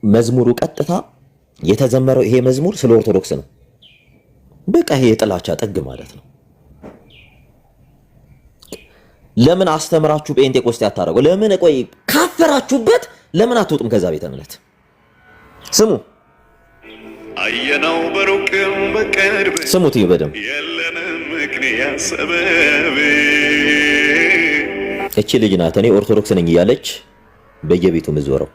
መዝሙሩ ቀጥታ የተዘመረው ይሄ መዝሙር ስለ ኦርቶዶክስ ነው። በቃ ይሄ የጥላቻ ጥግ ማለት ነው። ለምን አስተምራችሁ ጴንጤቆስጤ አታረጉ? ለምን ቆይ ካፈራችሁበት ለምን አትወጡም ከዛ ቤተ እምነት? ስሙ አየነው በሩቅም በቅርብ ስሙት በደምብ የለንም ምክንያት ሰበብ። እቺ ልጅ ናት እኔ ኦርቶዶክስ ነኝ እያለች በየቤቱ ምዝወረው።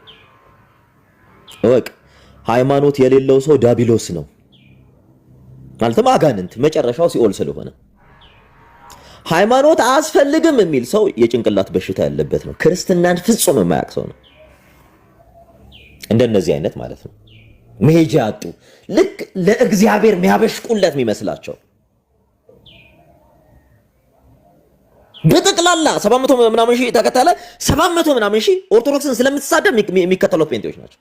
እወቅ ሃይማኖት የሌለው ሰው ዳቢሎስ ነው ማለትም አጋንንት መጨረሻው ሲኦል ስለሆነ ሃይማኖት አያስፈልግም የሚል ሰው የጭንቅላት በሽታ ያለበት ነው። ክርስትናን ፍጹም የማያውቅ ሰው ነው። እንደነዚህ አይነት ማለት ነው መሄጃ ያጡ ልክ ለእግዚአብሔር የሚያበሽቁለት የሚመስላቸው በጠቅላላ 700 ምናምን ሺህ ተከታለ 700 ምናምን ሺህ ኦርቶዶክስን ስለምትሳደብ የሚከተሉት ጴንጤዎች ናቸው።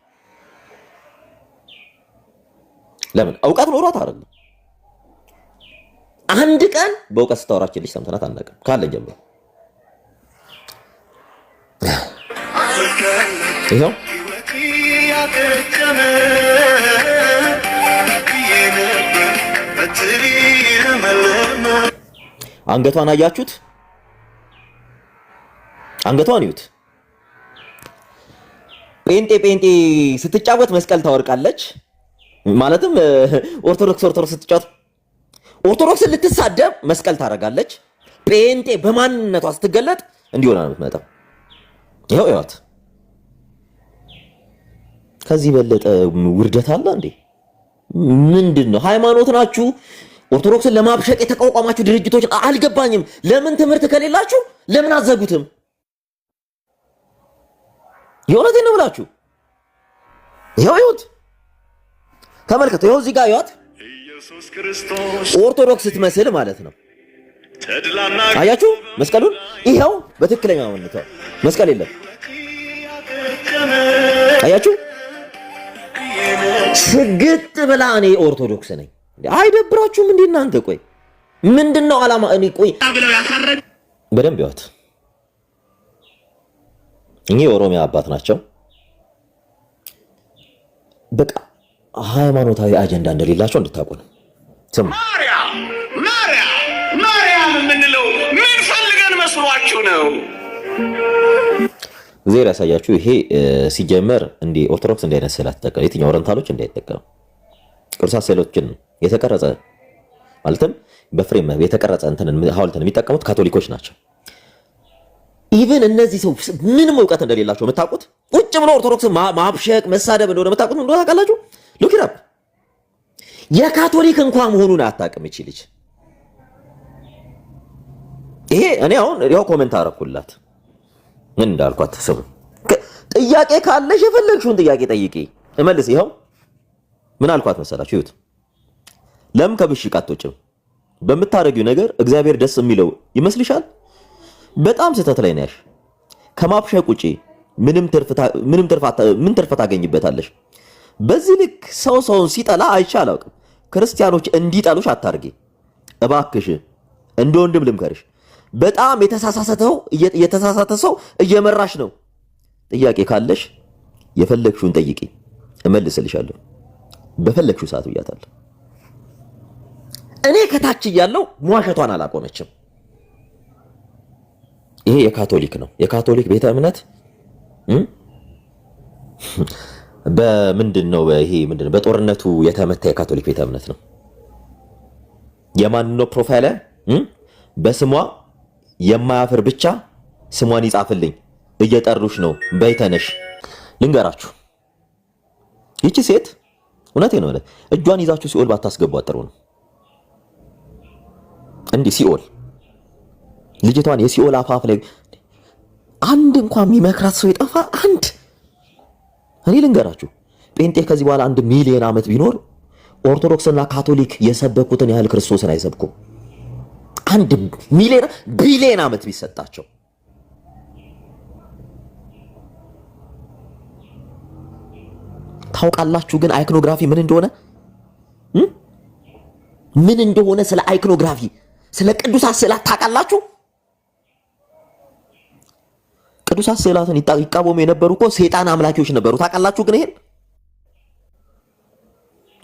ለምን እውቀት ኖሯት አይደለም። አንድ ቀን በእውቀት ስታወራችን ልጅ ሰምተናት አናውቅም ካለ ጀምሮ። ይሄው አንገቷን አያችሁት? አንገቷን ይዩት። ጴንጤ ስትጫወት መስቀል ታወርቃለች። ማለትም ኦርቶዶክስ ስትጫወት ኦርቶዶክስን ልትሳደብ መስቀል ታረጋለች። ጴንጤ በማንነቷ ስትገለጥ እንዲሆና ነው የምትመጣው። ይሄው ይዋት። ከዚህ በለጠ ውርደት አለ እንዴ? ምንድነው? ሃይማኖት ናችሁ ኦርቶዶክስን ለማብሸቅ የተቋቋማችሁ ድርጅቶች አልገባኝም። ለምን ትምህርት ከሌላችሁ ለምን አዘጉትም? የእውነቴን ነው ብላችሁ ይሄው ይሁት ተመልከቱ። ይሄው እዚህ ጋር ይዋት ኦርቶዶክስ ስትመስል ማለት ነው። አያችሁ መስቀሉን? ይሄው በትክክለኛ ማንነቷ መስቀል የለም። አያችሁ ስግጥ ብላ እኔ ኦርቶዶክስ ነኝ። አይደብራችሁም እንዴ እናንተ? ቆይ ምንድነው ዓላማ? እኔ ቆይ በደንብ ይዋት። እኚህ የኦሮሚያ አባት ናቸው። በቃ ሃይማኖታዊ አጀንዳ እንደሌላቸው እንድታውቁ ነው። ስሙ ማርያም የምንለው ምን ፈልገን መስሏችሁ ነው? እግዚአብሔር ያሳያችሁ። ይሄ ሲጀመር እንደ ኦርቶዶክስ እንደ አይነት ስዕል አትጠቀም። የትኛው ኦሪየንታሎች እንዳይጠቀሙ ቅዱሳት ስዕሎችን የተቀረጸ ማለትም በፍሬም የተቀረጸ እንትን ሐውልትን የሚጠቀሙት ካቶሊኮች ናቸው። ኢቭን እነዚህ ሰው ምንም እውቀት እንደሌላቸው የምታውቁት ቁጭ ብሎ ኦርቶዶክስ ማብሸቅ መሳደብ እንደሆነ የምታውቁት እንደሆነ ታውቃላችሁ። ሉክ ኢት አፕ። የካቶሊክ እንኳን መሆኑን አታውቅም እቺ ልጅ። ይሄ እኔ አሁን ያው ኮሜንት አደረኩላት ምን እንዳልኳት ስሙ። ጥያቄ ካለሽ የፈለግሽውን ጥያቄ ጠይቂ እመልስ። ይሄው ምን አልኳት መሰላችሁ? ይሁት ለምን ከብሽቅ አትወጭም? በምታረጊው ነገር እግዚአብሔር ደስ የሚለው ይመስልሻል? በጣም ስህተት ላይ ነሽ። ከማብሸቅ ውጪ ምን ትርፍ ታገኝበታለሽ? በዚህ ልክ ሰውን ሲጠላ አይቼ አላውቅም። ክርስቲያኖች እንዲጠሉሽ አታርጊ እባክሽ። እንደ ወንድም ልምከርሽ። በጣም የተሳሳተ ሰው እየመራሽ ነው። ጥያቄ ካለሽ የፈለግሽውን ጠይቂ እመልስልሻለሁ። በፈለግሽው ሰዓት ብያታለሁ። እኔ ከታች እያለሁ መዋሸቷን አላቆመችም። ይሄ የካቶሊክ ነው። የካቶሊክ ቤተ እምነት በምንድነው? ይሄ ምንድነው? በጦርነቱ የተመታ የካቶሊክ ቤተ እምነት ነው። የማን ነው ፕሮፋይል? በስሟ የማያፍር ብቻ ስሟን ይጻፍልኝ እየጠሩሽ ነው በይተነሽ። ልንገራችሁ ይቺ ሴት እውነቴ ነው እጇን ይዛችሁ ሲኦል ባታስገቧት ጥሩ ነው። እንዲህ ሲኦል ልጅቷን የሲኦል አፋፍ ላይ አንድ እንኳን የሚመክራት ሰው ይጠፋ አንድ። እኔ ልንገራችሁ ጴንጤ ከዚህ በኋላ 1 ሚሊዮን ዓመት ቢኖር ኦርቶዶክስና ካቶሊክ የሰበኩትን ያህል ክርስቶስን አይሰብኩም። 1 ሚሊዮን ቢሊዮን ዓመት ቢሰጣቸው ታውቃላችሁ። ግን አይኮኖግራፊ ምን እንደሆነ ስለ አይኮኖግራፊ ስለ ቅዱሳት ስዕላት ታውቃላችሁ? ቅዱሳት ስዕላትን ይቃወሙ የነበሩ እኮ ሰይጣን አምላኪዎች ነበሩ። ታውቃላችሁ? ግን ይሄን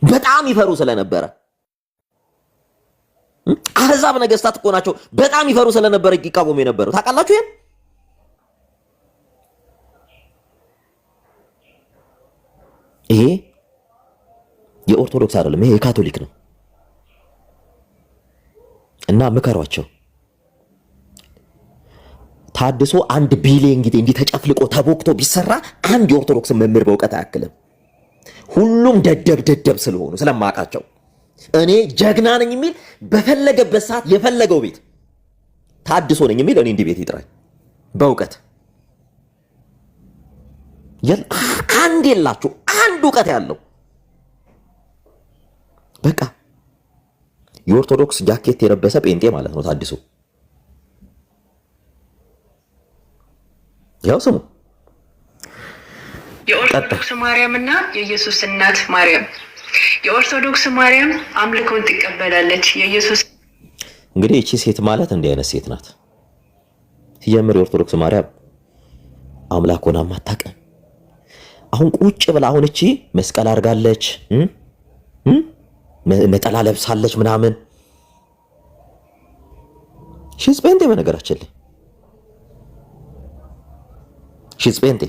በጣም ይፈሩ ስለነበረ አህዛብ ነገስታት እኮ ናቸው በጣም ይፈሩ ስለነበረ ይቃወሙ የነበረው። ታውቃላችሁ? ይሄ የኦርቶዶክስ አይደለም፣ ይሄ የካቶሊክ ነው። እና ምከሯቸው። ታድሶ 1 ቢሊዮን ጊዜ እንዲህ ተጨፍልቆ ተቦክቶ ቢሰራ አንድ የኦርቶዶክስ መምህር በእውቀት አያክልም። ሁሉም ደደብ ስለሆኑ ስለማውቃቸው እኔ ጀግና ነኝ የሚል በፈለገበት ሰዓት የፈለገው ቤት ታድሶ ነኝ የሚል እኔ እንዲህ ቤት ይጥራኝ በእውቀት አንድ የላችሁ አንድ እውቀት ያለው በቃ የኦርቶዶክስ ጃኬት የለበሰ ጴንጤ ማለት ነው ታድሶ። ያው ስሙ የኦርቶዶክስ ማርያምና የኢየሱስ እናት ማርያም። የኦርቶዶክስ ማርያም አምልኮን ትቀበላለች። የኢየሱስ እንግዲህ እቺ ሴት ማለት እንዲህ አይነት ሴት ናት። ሲጀምር የኦርቶዶክስ ማርያም አምላክ ሆና ማታውቅም። አሁን ቁጭ ብላ አሁን እቺ መስቀል አድርጋለች፣ ነጠላ ለብሳለች ምናምን። ሺዝ ጴንጤ በነገራችን ላይ ሺዝ ጴንጤ።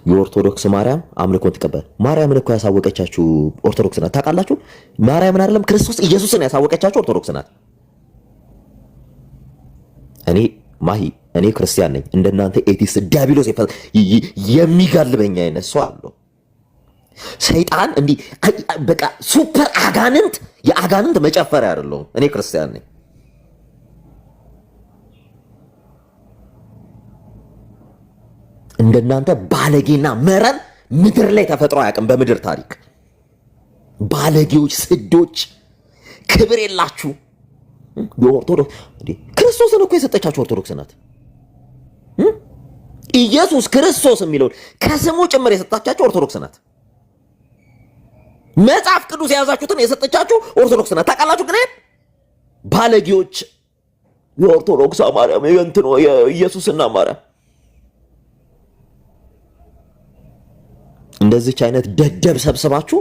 የኦርቶዶክስ ማርያም አምልኮን ትቀበል። ማርያምን እኮ ያሳወቀቻችሁ ኦርቶዶክስ ናት። ታውቃላችሁ? ማርያምን አይደለም ክርስቶስ ኢየሱስን ያሳወቀቻችሁ ኦርቶዶክስ ናት። እኔ ክርስቲያን ነኝ። እንደናንተ ኤቲስ ዲያብሎስ የሚጋልበኝ አይነት ሰው አለው። ሰይጣን እንዲህ በቃ ሱፐር አጋንንት የአጋንንት መጨፈሪያ አይደለሁም። እኔ ክርስቲያን ነኝ። እንደናንተ ባለጌና መረን ምድር ላይ ተፈጥሮ አያውቅም። በምድር ታሪክ ባለጌዎች፣ ስዶች፣ ክብር የላችሁ የኦርቶዶክስ ክርስቶስን እኮ የሰጠቻችሁ ኦርቶዶክስ ናት። ኢየሱስ ክርስቶስ የሚለውን ከስሙ ጭምር የሰጣቻችሁ ኦርቶዶክስ ናት። መጽሐፍ ቅዱስ የያዛችሁትን የሰጠቻችሁ ኦርቶዶክስ ናት። ታውቃላችሁ? ግን ባለጌዎች የኦርቶዶክስ ማርያም የእንትኖ የኢየሱስና ማርያም እንደዚች አይነት ደደብ ሰብስባችሁ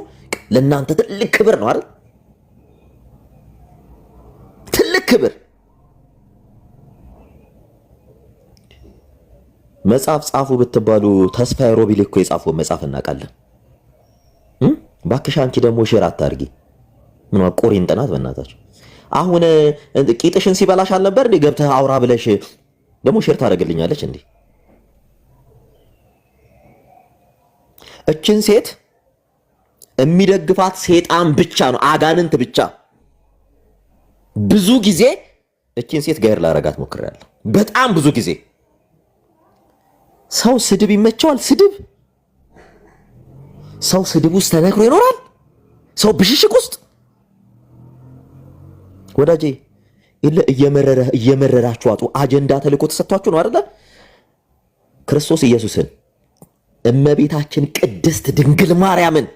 ለእናንተ ትልቅ ክብር ነው አይደል? ትልቅ ክብር። መጽሐፍ ጻፉ ብትባሉ ተስፋዬ ሮቢል እኮ የጻፈው መጽሐፍ እናውቃለን። ባክሽ አንቺ ደግሞ ሼር አታርጊ። ምን ቆሪን ጥናት በእናታችሁ። አሁን ቂጥሽን ሲበላሽ አልነበር እንዴ ገብተህ አውራ ብለሽ ደግሞ ሼር ታደርግልኛለች እንዴ? እችን ሴት የሚደግፋት ሴጣን ብቻ ነው፣ አጋንንት ብቻ። ብዙ ጊዜ እችን ሴት ጋር ላረጋት ሞክሬያለሁ። በጣም ብዙ ጊዜ ሰው ስድብ ይመቸዋል። ሰው ስድብ ውስጥ ተነክሮ ይኖራል። ሰው ብሽሽቅ ውስጥ ወዳጄ እየመረራችሁ አጡ። አጀንዳ ተልኮ ተሰጥቷችሁ ነው አይደለ? ክርስቶስ ኢየሱስን እመቤታችን ቅድስት ድንግል ማርያምን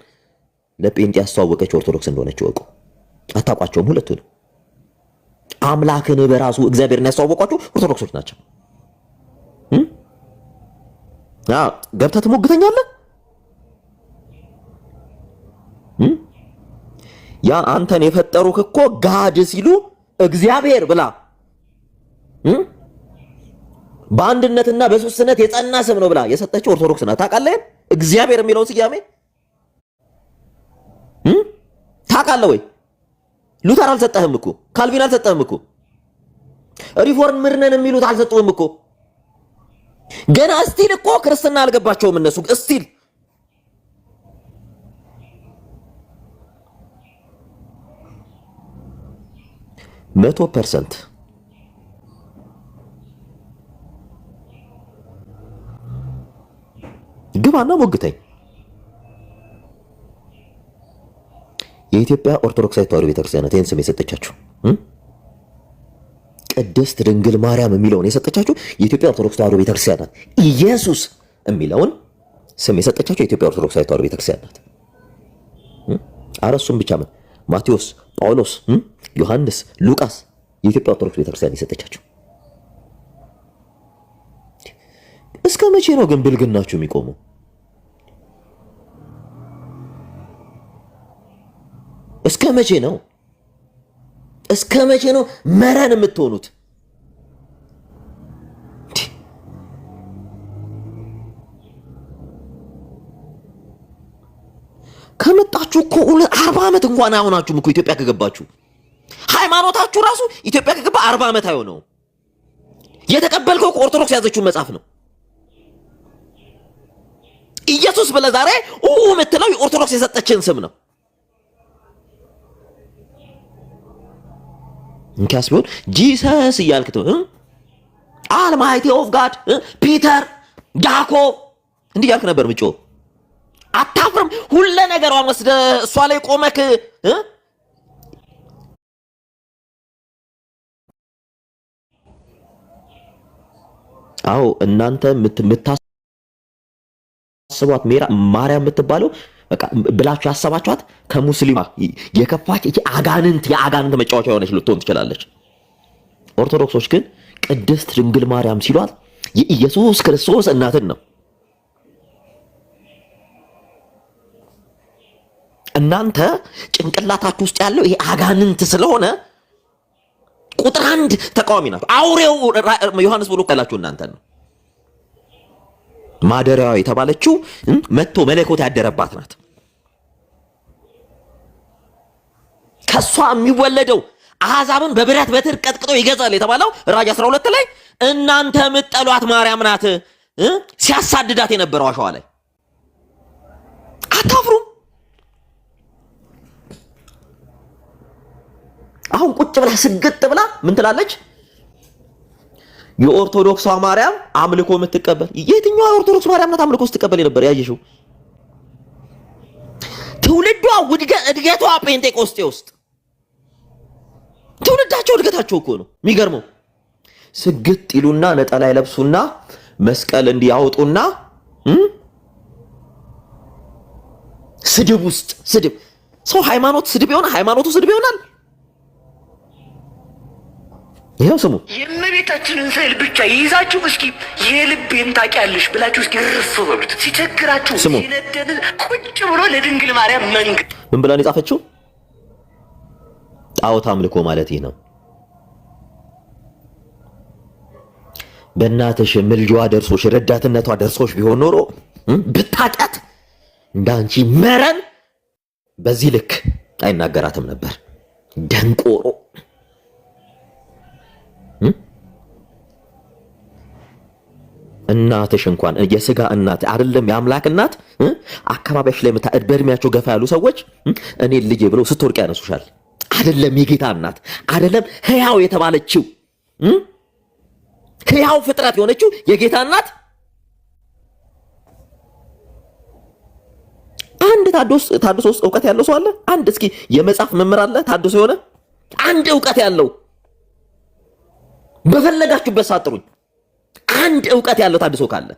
ለጴንጤ ያስተዋወቀች ኦርቶዶክስ እንደሆነች ወቁ። አታውቋቸውም? ሁለቱንም አምላክን በራሱ እግዚአብሔርን ያስተዋወቋችሁ ኦርቶዶክሶች ናቸው። ገብተህ ትሞግተኛለህ። ያ አንተን የፈጠሩህ እኮ ጋድ ሲሉ እግዚአብሔር ብላ በአንድነትና በሶስትነት የጸና ስም ነው ብላ የሰጠችው ኦርቶዶክስ ናት። ታውቃለህ? እግዚአብሔር የሚለውን ስያሜ ታውቃለህ ወይ? ሉተር አልሰጠህም እኮ፣ ካልቪን አልሰጠህም እኮ፣ ሪፎርም ምርነን የሚሉት አልሰጡህም እኮ። ገና እስቲል እኮ ክርስትና አልገባቸውም እነሱ እስቲል። መቶ ፐርሰንት ግባና ሞግተኝ። የኢትዮጵያ ኦርቶዶክሳዊት ተዋሕዶ ቤተክርስቲያን ይህን ስም የሰጠቻችሁ ቅድስት ድንግል ማርያም የሚለውን የሰጠቻችሁ የኢትዮጵያ ኦርቶዶክስ ተዋሕዶ ቤተክርስቲያን ናት። ኢየሱስ የሚለውን ስም የሰጠቻችሁ የኢትዮጵያ ኦርቶዶክሳዊት ተዋሕዶ ቤተክርስቲያን ናት። አረሱም ብቻ ምን ማቴዎስ፣ ጳውሎስ፣ ዮሐንስ፣ ሉቃስ የኢትዮጵያ ኦርቶዶክስ ቤተክርስቲያን የሰጠቻችሁ። እስከ መቼ ነው ግን ብልግናችሁ የሚቆመው? እስከ መቼ ነው? እስከ መቼ ነው መረን የምትሆኑት? ከመጣችሁ እኮ 40 ዓመት እንኳን አይሆናችሁም እኮ ኢትዮጵያ ከገባችሁ። ሃይማኖታችሁ ራሱ ኢትዮጵያ ከገባ 40 ዓመት አይሆነው። የተቀበልከው ኦርቶዶክስ ያዘችውን መጽሐፍ ነው። ኢየሱስ ብለህ ዛሬ የምትለው ኦርቶዶክስ የሰጠችን ስም ነው። እንካስ ቢሆን ጂሰስ እያልክ ተው አልማይቲ ኦፍ ጋድ ፒተር ያዕቆብ እንዲህ ያልክ ነበር ምጮ። አታፍርም? ሁሉ ነገሯን ወስደህ እሷ ላይ ቆመክ አዎ እናንተ የምታስቧት ማርያም የምትባለው በቃ ብላችሁ ያሰባችኋት ከሙስሊማ የከፋች እቺ የአጋንንት መጫወቻ የሆነች ልትሆን ትችላለች። ኦርቶዶክሶች ግን ቅድስት ድንግል ማርያም ሲሏት የኢየሱስ ክርስቶስ እናትን ነው። እናንተ ጭንቅላታችሁ ውስጥ ያለው ይሄ አጋንንት ስለሆነ ቁጥር 1 ተቃዋሚ ናችሁ። አውሬው ዮሐንስ ብሎ ካላችሁ እናንተ ነው። ማደሪያዋ የተባለችው መጥቶ መለኮት ያደረባት ናት። ከሷ የሚወለደው አሕዛብን በብረት በትር ቀጥቅጦ ይገዛል የተባለው ራእይ 12 ላይ እናንተ የምትጠሏት ማርያም ናት ሲያሳድዳት የነበረው አሸዋ ላይ። አታፍሩም? አሁን ቁጭ ብላ ስግጥ ብላ ምን ትላለች? የኦርቶዶክሷ ማርያም አምልኮ የምትቀበል። የትኛዋ ኦርቶዶክስ ማርያም ናት አምልኮ ስትቀበል ነበር? ያየሽው ትውልዷ እድገቷ ጴንጤቆስጤ ውስጥ ትውልዳቸው እድገታቸው እኮ ነው የሚገርመው። ስግጥ ይሉና ነጠላ ይለብሱና መስቀል እንዲያወጡና ስድብ ውስጥ ስድብ። ሰው ሃይማኖት ስድብ ይሆናል? ሃይማኖቱ ስድብ ይሆናል? ይሄው ስሙ። የእመቤታችንን ስዕል ብቻ ይዛችሁ እስኪ የልቤን ታውቂያለሽ ብላችሁ እስኪ ርፍ በሉት። ሲቸግራችሁ ሲነደድ ቁጭ ብሎ ለድንግል ማርያም መንገድ ምን ብላ ነው የጻፈችው? ጣዖት አምልኮ ማለት ይሄ ነው። በእናትሽ ምልጃዋ ደርሶሽ ረዳትነቷ ደርሶሽ ቢሆን ኖሮ ብታውቂያት እንዳንቺ መረን በዚህ ልክ አይናገራትም ነበር። ደንቆሮ እናትሽ እንኳን የሥጋ እናት አይደለም የአምላክ እናት አካባቢያሽ ላይ በእድሜያቸው ገፋ ያሉ ሰዎች እኔ ልጄ ብለው ስትወርቅ ያነሱሻል። አይደለም የጌታ እናት አይደለም ሕያው የተባለችው ሕያው ፍጥረት የሆነችው የጌታ እናት። አንድ ታድሶ ውስጥ እውቀት ያለው ሰው አለ? አንድ እስኪ የመጽሐፍ መምህር አለ ታድሶ የሆነ አንድ እውቀት ያለው በፈለጋችሁበት ሳጥሩኝ። አንድ እውቀት ያለው ታድሶ ካለ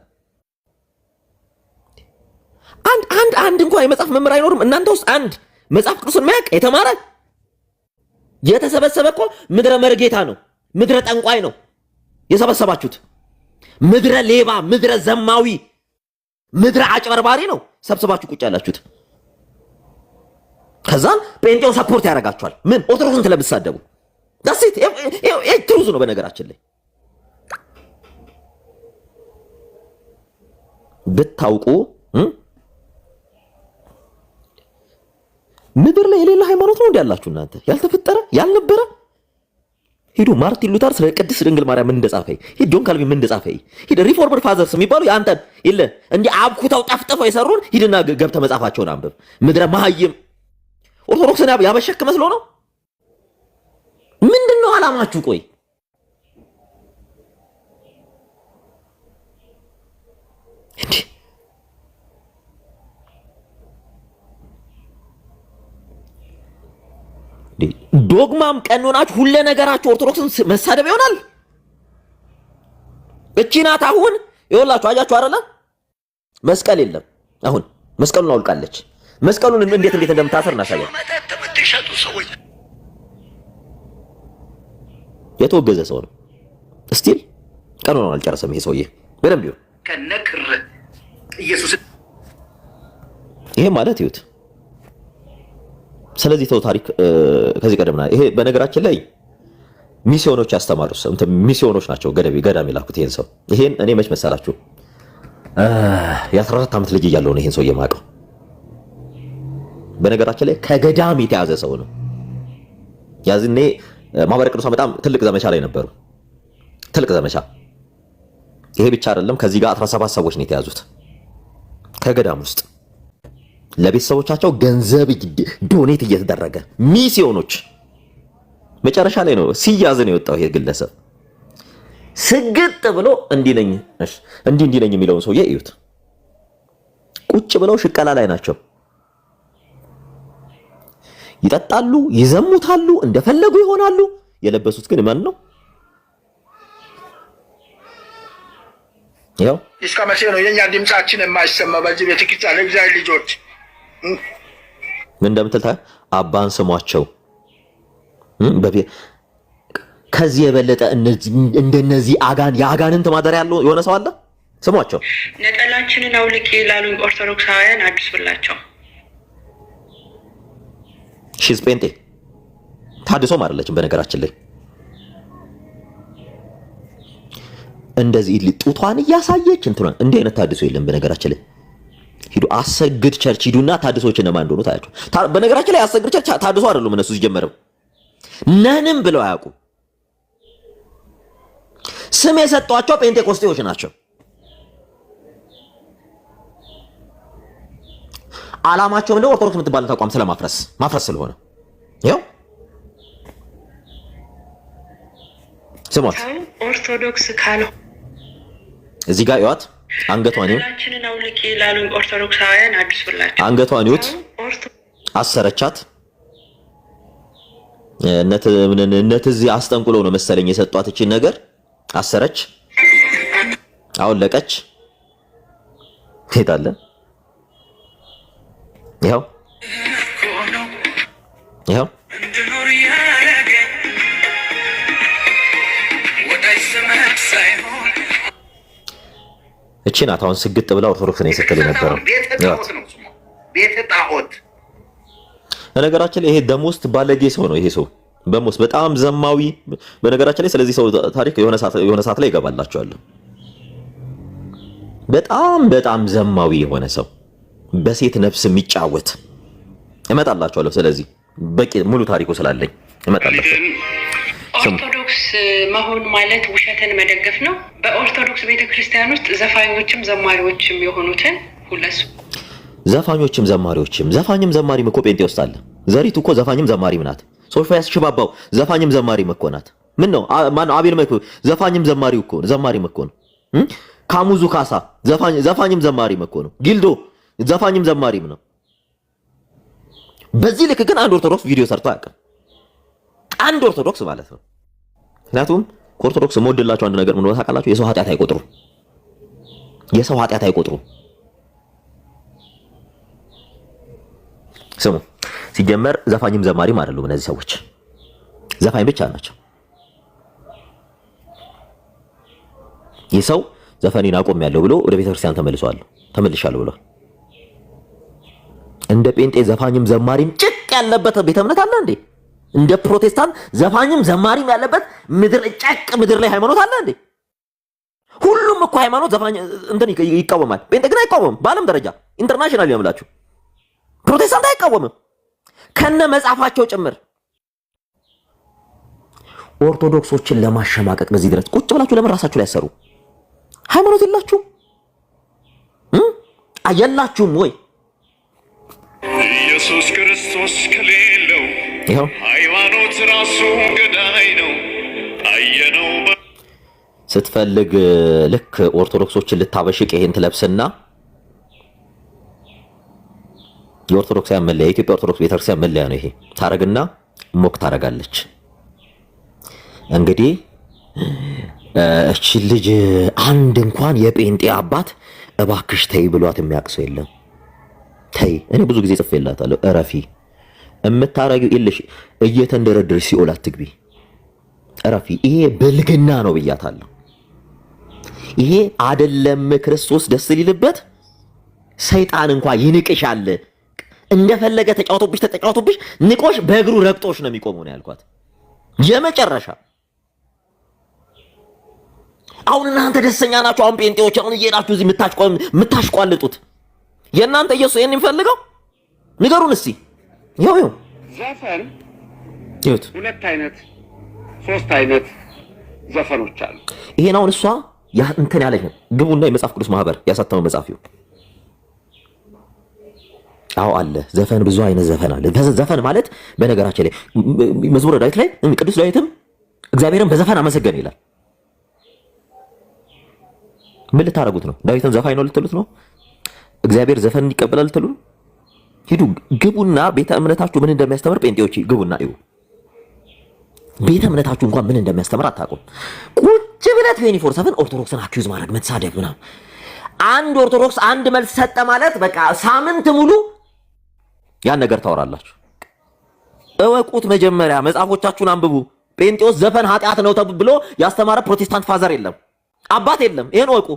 አንድ እንኳን የመጽሐፍ መምህር አይኖርም እናንተ ውስጥ? አንድ መጽሐፍ ቅዱስን ማያውቅ የተማረ የተሰበሰበ እኮ ምድረ መርጌታ ነው፣ ምድረ ጠንቋይ ነው የሰበሰባችሁት። ምድረ ሌባ፣ ምድረ ዘማዊ፣ ምድረ አጭበርባሪ ነው ሰብስባችሁ ቁጭ ያላችሁት። ከዛም ጴንጤው ሰፖርት ያደርጋችኋል። ምን ኦርቶዶክስን ስለምትሳደቡ ዳሴት ትሩዝ ነው። በነገራችን ላይ ብታውቁ ምድር ላይ የሌላ ሃይማኖት ነው እንዲያላችሁ እናንተ ያልተፈጠረ ያልነበረ። ሂዱ ማርቲን ሉተር ስለ ቅድስት ድንግል ማርያም ምን እንደጻፈ፣ ሂድ ጆን ካልቪን ምን እንደጻፈ፣ ሂድ ሪፎርመር ፋዘርስ የሚባሉ ያንተን ይለ እንዲ አብኩታው ጠፍጥፈው የሰሩን ሂድና ገብተ መጻፋቸውን አንብብ። ምድረ መሃይም ኦርቶዶክስን ያበሸክ መስሎ ነው። ምንድነው አላማችሁ? ቆይ ዶግማም ቀኖናችሁ ሁሉ ነገራችሁ ኦርቶዶክስን መሳደብ ይሆናል። እቺ ናት አሁን ይኸውላችሁ፣ አያችሁ አይደለ? መስቀል የለም። አሁን መስቀሉን አውልቃለች። መስቀሉን እንዴት እንደምታሰር እናሳያለን። የተወገዘ ሰው ነው። እስቲል ቀኖናውን አልጨረሰም ይሄ ሰውዬ። በደንብ ይሁን ከነክር ኢየሱስ ይሄ ማለት ይሁት። ስለዚህ ተው ታሪክ ከዚህ ቀደምና ይሄ በነገራችን ላይ ሚስዮኖች ያስተማሩት ሰው ሚስዮኖች ናቸው ገዳም ይላኩት ይሄን ሰው። ይሄን እኔ መች መሰላችሁ የ14 ዓመት ልጅ እያለሁ ነው ይሄን ሰው የማውቀው። በነገራችን ላይ ከገዳም የተያዘ ሰው ነው። ያዝኔ ማህበረ ቅዱሳን በጣም ትልቅ ዘመቻ ላይ ነበሩ። ትልቅ ዘመቻ። ይሄ ብቻ አይደለም፣ ከዚህ ጋር 17 ሰዎች ነው የተያዙት ከገዳም ውስጥ ለቤተሰቦቻቸው ገንዘብ ዶኔት እየተደረገ ሚስዮኖች። መጨረሻ ላይ ነው ሲያዝ ነው የወጣው ይሄ ግለሰብ። ስግጥ ብሎ እንዲህ ነኝ የሚለውን ሰውዬ እዩት። ቁጭ ብለው ሽቀላ ላይ ናቸው። ይጠጣሉ፣ ይዘሙታሉ፣ እንደፈለጉ ይሆናሉ። የለበሱት ግን ማን ነው? ያው እስከ መቼ ነው የኛ ድምጻችን የማይሰማ በዚህ ቤተክርስቲያን? እግዚአብሔር ልጆች ምን እንደምትል አባን ስሟቸው። ከዚህ የበለጠ እንደነዚህ የአጋንንት ማደሪያ ያለው የሆነ ሰው አለ? ስሟቸው። ነጠላችንን አውልቂ ላሉኝ ኦርቶዶክሳውያን አድርሱላቸው። ሺዝ ጴንጤ ታድሶም አይደለችም በነገራችን ላይ። እንደዚህ ጡቷን እያሳየች እንትኗን እንዲህ አይነት ታድሶ የለም በነገራችን ላይ። ሂዱ አሰግድ ቸርች ሂዱና ታድሶች እነማን እንደሆኑ ታያቸው። በነገራችን ላይ አሰግድ ቸርች ታድሶ አይደሉም እነሱ ሲጀመርም ነንም ብለው አያውቁ። ስም የሰጧቸው ጴንጤቆስጤዎች ናቸው። ዓላማቸው ምንድነው? ኦርቶዶክስ የምትባል ተቋም ስለማፍረስ ስለሆነ ይኸው ስሟት። ኦርቶዶክስ ካለው እዚህ ጋር ይዋት አንገቷን ይሁን አውልቂ ላሉኝ ኦርቶዶክሳውያን አድርሱላቸው። አንገቷን ይሁት አሰረቻት። እነት እዚህ አስጠንቁሎ ነው መሰለኝ የሰጧት እቺን ነገር አሰረች፣ አወለቀች። ሄዳለ ይኸው እቺ ናት አሁን ስግጥ ብላ ኦርቶዶክስ ነው የሰከለ የነበረው ቤተ ጣዖት። በነገራችን ላይ ይሄ ደሞስት ባለጌ ሰው ነው። ይሄ ሰው በሞስ በጣም ዘማዊ። በነገራችን ላይ ስለዚህ ሰው ታሪክ የሆነ ሰዓት ላይ ይገባላችኋል። በጣም ዘማዊ የሆነ ሰው በሴት ነፍስ የሚጫወት እመጣላችኋለሁ። ስለዚህ በቂ ሙሉ ታሪኩ ስላለኝ እመጣላችኋለሁ። ኦርቶዶክስ መሆን ማለት ውሸትን መደገፍ ነው። በኦርቶዶክስ ቤተክርስቲያን ውስጥ ዘፋኞችም ዘማሪዎችም የሆኑትን ሁለሱ ዘፋኞችም ዘፋኝም ዘማሪም እኮ ጴንጤ ውስጥ አለ። ዘሪቱ እኮ ዘፋኝም ዘማሪም ናት። ሶፊያስ ሽባባው ዘፋኝም ዘማሪም እኮ ናት። ምን ነው ማነው አቤል መኩ ዘፋኝም ዘማሪም እኮ ነው። ካሙዙ ካሳ ዘፋኝም ዘማሪም እኮ ነው። ጊልዶ ዘፋኝም ዘማሪም ነው። በዚህ ልክ ግን አንድ ኦርቶዶክስ ቪዲዮ ሰርቶ አያውቅም። አንድ ኦርቶዶክስ ማለት ነው። ምክንያቱም ከኦርቶዶክስ ሞድላቸው አንድ ነገር ምን ነው ታውቃላችሁ? የሰው ኃጢአት አይቆጥሩ። ስሙ ሲጀመር ዘፋኝም ዘማሪም አይደሉም እነዚህ ሰዎች፣ ዘፋኝ ብቻ ናቸው። ይህ ሰው ዘፈኔን አቆሚያለሁ ብሎ ወደ ቤተክርስቲያን ተመልሻለሁ ብሏል። እንደ ጴንጤ ዘፋኝም ዘማሪም ጭቅ ያለበት ቤተ እምነት አለ እንዴ? እንደ ፕሮቴስታንት ዘፋኝም ዘማሪም ያለበት ምድር ላይ ሃይማኖት አለ እንዴ? ሁሉም እኮ ሃይማኖት ዘፋኝ እንትን ይቃወማል። ጴንጤ ግን አይቃወምም። በዓለም ደረጃ ኢንተርናሽናል ያምላችሁ ፕሮቴስታንት አይቃወምም ከነ መጻፋቸው ጭምር። ኦርቶዶክሶችን ለማሸማቀቅ በዚህ ድረስ ቁጭ ብላችሁ ለምን ራሳችሁ ላይ ያሰሩ? ሃይማኖት የላችሁ አየላችሁም ወይ? ኢየሱስ ክርስቶስ ከሌለው ሃይማኖት ራሱ ገዳይ ነው። አየነው ስትፈልግ ልክ ኦርቶዶክሶችን ልታበሽቅ ይሄን ትለብስና የኦርቶዶክሳውያን መለያ የኢትዮጵያ ኦርቶዶክስ ቤተክርስቲያን መለያ ነው ይሄ ታረግና ሞክ ታረጋለች። እንግዲህ እቺ ልጅ አንድ እንኳን የጴንጤ አባት እባክሽ ተይ ብሏት የሚያቅሰው የለም። ተይ እኔ ብዙ ጊዜ ጽፌላታለሁ። እረፊ እምታረጊው ይልሽ እየተንደረደርሽ ሲኦል አትግቢ። እረፊ ይሄ ብልግና ነው ብያታለሁ። ይሄ አይደለም ክርስቶስ ደስ ሊልበት ሰይጣን እንኳን ይንቅሻል። እንደፈለገ ተጫውቶብሽ ንቆሽ በእግሩ ረግጦሽ ነው የሚቆመው ነው ያልኳት። የመጨረሻ አሁን እናንተ ደስተኛ ናችሁ። አሁን ጴንጤዎች አሁን እየሄዳችሁ እዚህ የምታሽቋልጡት የእናንተ ኢየሱስ ይሄን የሚፈልገው ንገሩን እስቲ። ይኸው ዘፈን ይሁት 2 አይነት 3 አይነት ዘፈኖች አሉ። ይሄን አሁን እሷ ያ እንትን ያለች ነው። ግቡና የመጽሐፍ ቅዱስ ማህበር ያሳተመው መጽሐፍ ይሁን። አዎ አለ ዘፈን፣ ብዙ አይነት ዘፈን አለ። ዘፈን ማለት በነገራችን ላይ መዝሙረ ዳዊት ላይ ቅዱስ ዳዊትም እግዚአብሔርን በዘፈን አመሰገነ ይላል። ምን ልታረጉት ነው? ዳዊትን ዘፋኝ ነው ልትሉት ነው? እግዚአብሔር ዘፈን ይቀበላል ልትሉ? ሂዱ ግቡና ቤተ እምነታችሁ ምን እንደሚያስተምር ጴንጤዎች ግቡና እዩ። ቤተ እምነታችሁ እንኳን ምን እንደሚያስተምር አታውቁም። ቁጭ ብለት 24/7 ኦርቶዶክስን አኪዩዝ ማድረግ መሳደብ ምናምን። አንድ ኦርቶዶክስ አንድ መልስ ሰጠ ማለት በቃ ሳምንት ሙሉ ያን ነገር ታወራላችሁ። እወቁት። መጀመሪያ መጽሐፎቻችሁን አንብቡ። ጴንጤዎስ ዘፈን ኃጢአት ነው ተብሎ ያስተማረ ፕሮቴስታንት ፋዘር የለም፣ አባት የለም። ይሄን እወቁ።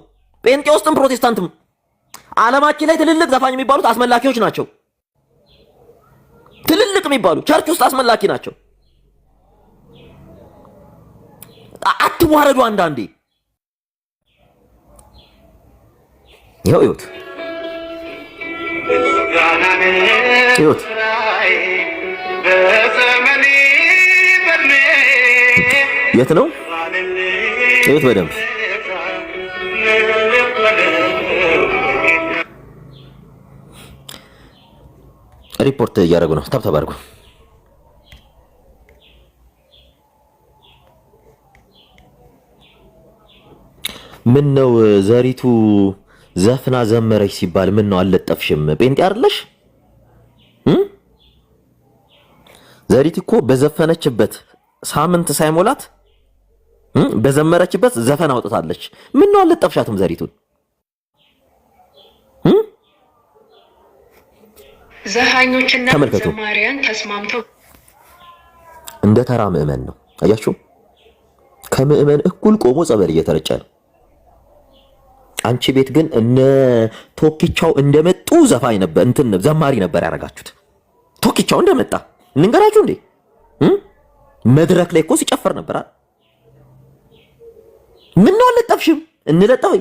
ጴንጤዎስም ፕሮቴስታንትም ዓለማችን ላይ ትልልቅ ዘፋኝ የሚባሉት አስመላኪዎች ናቸው። ትልልቅ የሚባሉ ቸርች ውስጥ አስመላኪ ናቸው። አትዋረዱ። አንዳንዴ ይኸው ይሁት የት ነው? ይሁት በደንብ ሪፖርት እያደረጉ ነው። ታብታብ አድርጉ። ምን ነው ዘሪቱ ዘፍና ዘመረች ሲባል ምን ነው አልለጠፍሽም? ጴንጤ አይደለሽ? ዘሪት እኮ በዘፈነችበት ሳምንት ሳይሞላት በዘመረችበት ዘፈን አውጥታለች። ምን ነው አልለጠፍሻትም ዘሪቱን? ዘፋኞችና ዘማሪያን ተስማምተው እንደ ተራ ምዕመን ነው። አያችሁ፣ ከምዕመን እኩል ቆሞ ጸበል እየተረጨ ነው። አንቺ ቤት ግን እነ ቶኪቻው እንደመጡ ዘፋኝ ነበር እንትን ዘማሪ ነበር ያረጋችሁት። ቶኪቻው እንደመጣ እንንገራችሁ እንዴ? መድረክ ላይ እኮ ሲጨፈር ነበር አይደል? ምን ነው አልለጠፍሽም?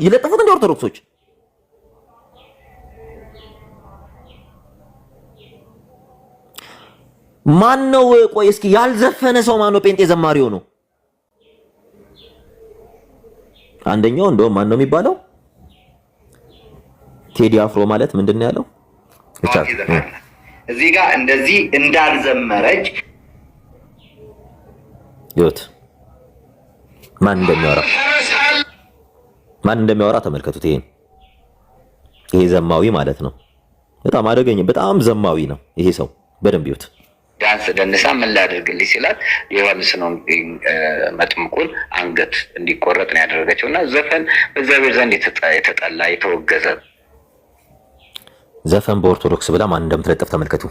ይለጠፉት እንደ ኦርቶዶክሶች ማን ነው? ቆይ እስኪ ያልዘፈነ ሰው ማን ነው ጴንጤ ዘማሪ ሆኖ? አንደኛው እንደውም ማን ነው የሚባለው? ቴዲ አፍሮ ማለት ምንድነው ያለው? እዚህ ጋር እንደዚህ እንዳልዘመረች ይወት ማን እንደሚያወራ ተመልከቱት። ይሄ ዘማዊ ማለት ነው። በጣም አደገኛ፣ በጣም ዘማዊ ነው ይሄ ሰው። በደንብ ይወት ዳንስ ደንሳ ምን ላድርግልኝ ሲላት ዮሐንስ ነው መጥምቁን አንገት እንዲቆረጥ ነው ያደረገችው። እና ዘፈን በእግዚአብሔር ዘንድ የተጠላ የተወገዘ ዘፈን በኦርቶዶክስ ብላ ማን እንደምትለጥፍ ተመልከቱ።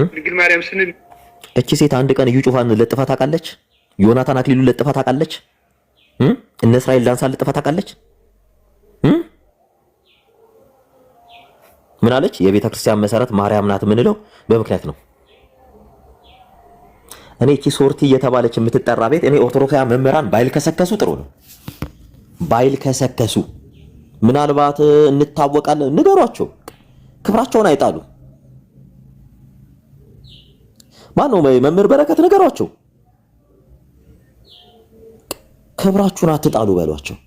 ድንግል ማርያም ስንል እቺ ሴት አንድ ቀን እዩ ጩፋን ለጥፋ ታውቃለች? ዮናታን አክሊሉ ለጥፋ ታውቃለች? እነ እስራኤል ዳንሳ ለጥፋ ታውቃለች? ምን አለች? የቤተ ክርስቲያን መሰረት ማርያም ናት የምንለው በምክንያት ነው። እኔ እቺ ሶርቲ እየተባለች የምትጠራ ቤት እኔ ኦርቶዶክሳውያን መምህራን ባይልከሰከሱ ጥሩ ነው። ባይልከሰከሱ ምናልባት እንታወቃለን ንገሯቸው፣ ክብራቸውን አይጣሉ። ማነው መምህር በረከት ንገሯቸው፣ ክብራችሁን አትጣሉ በሏቸው።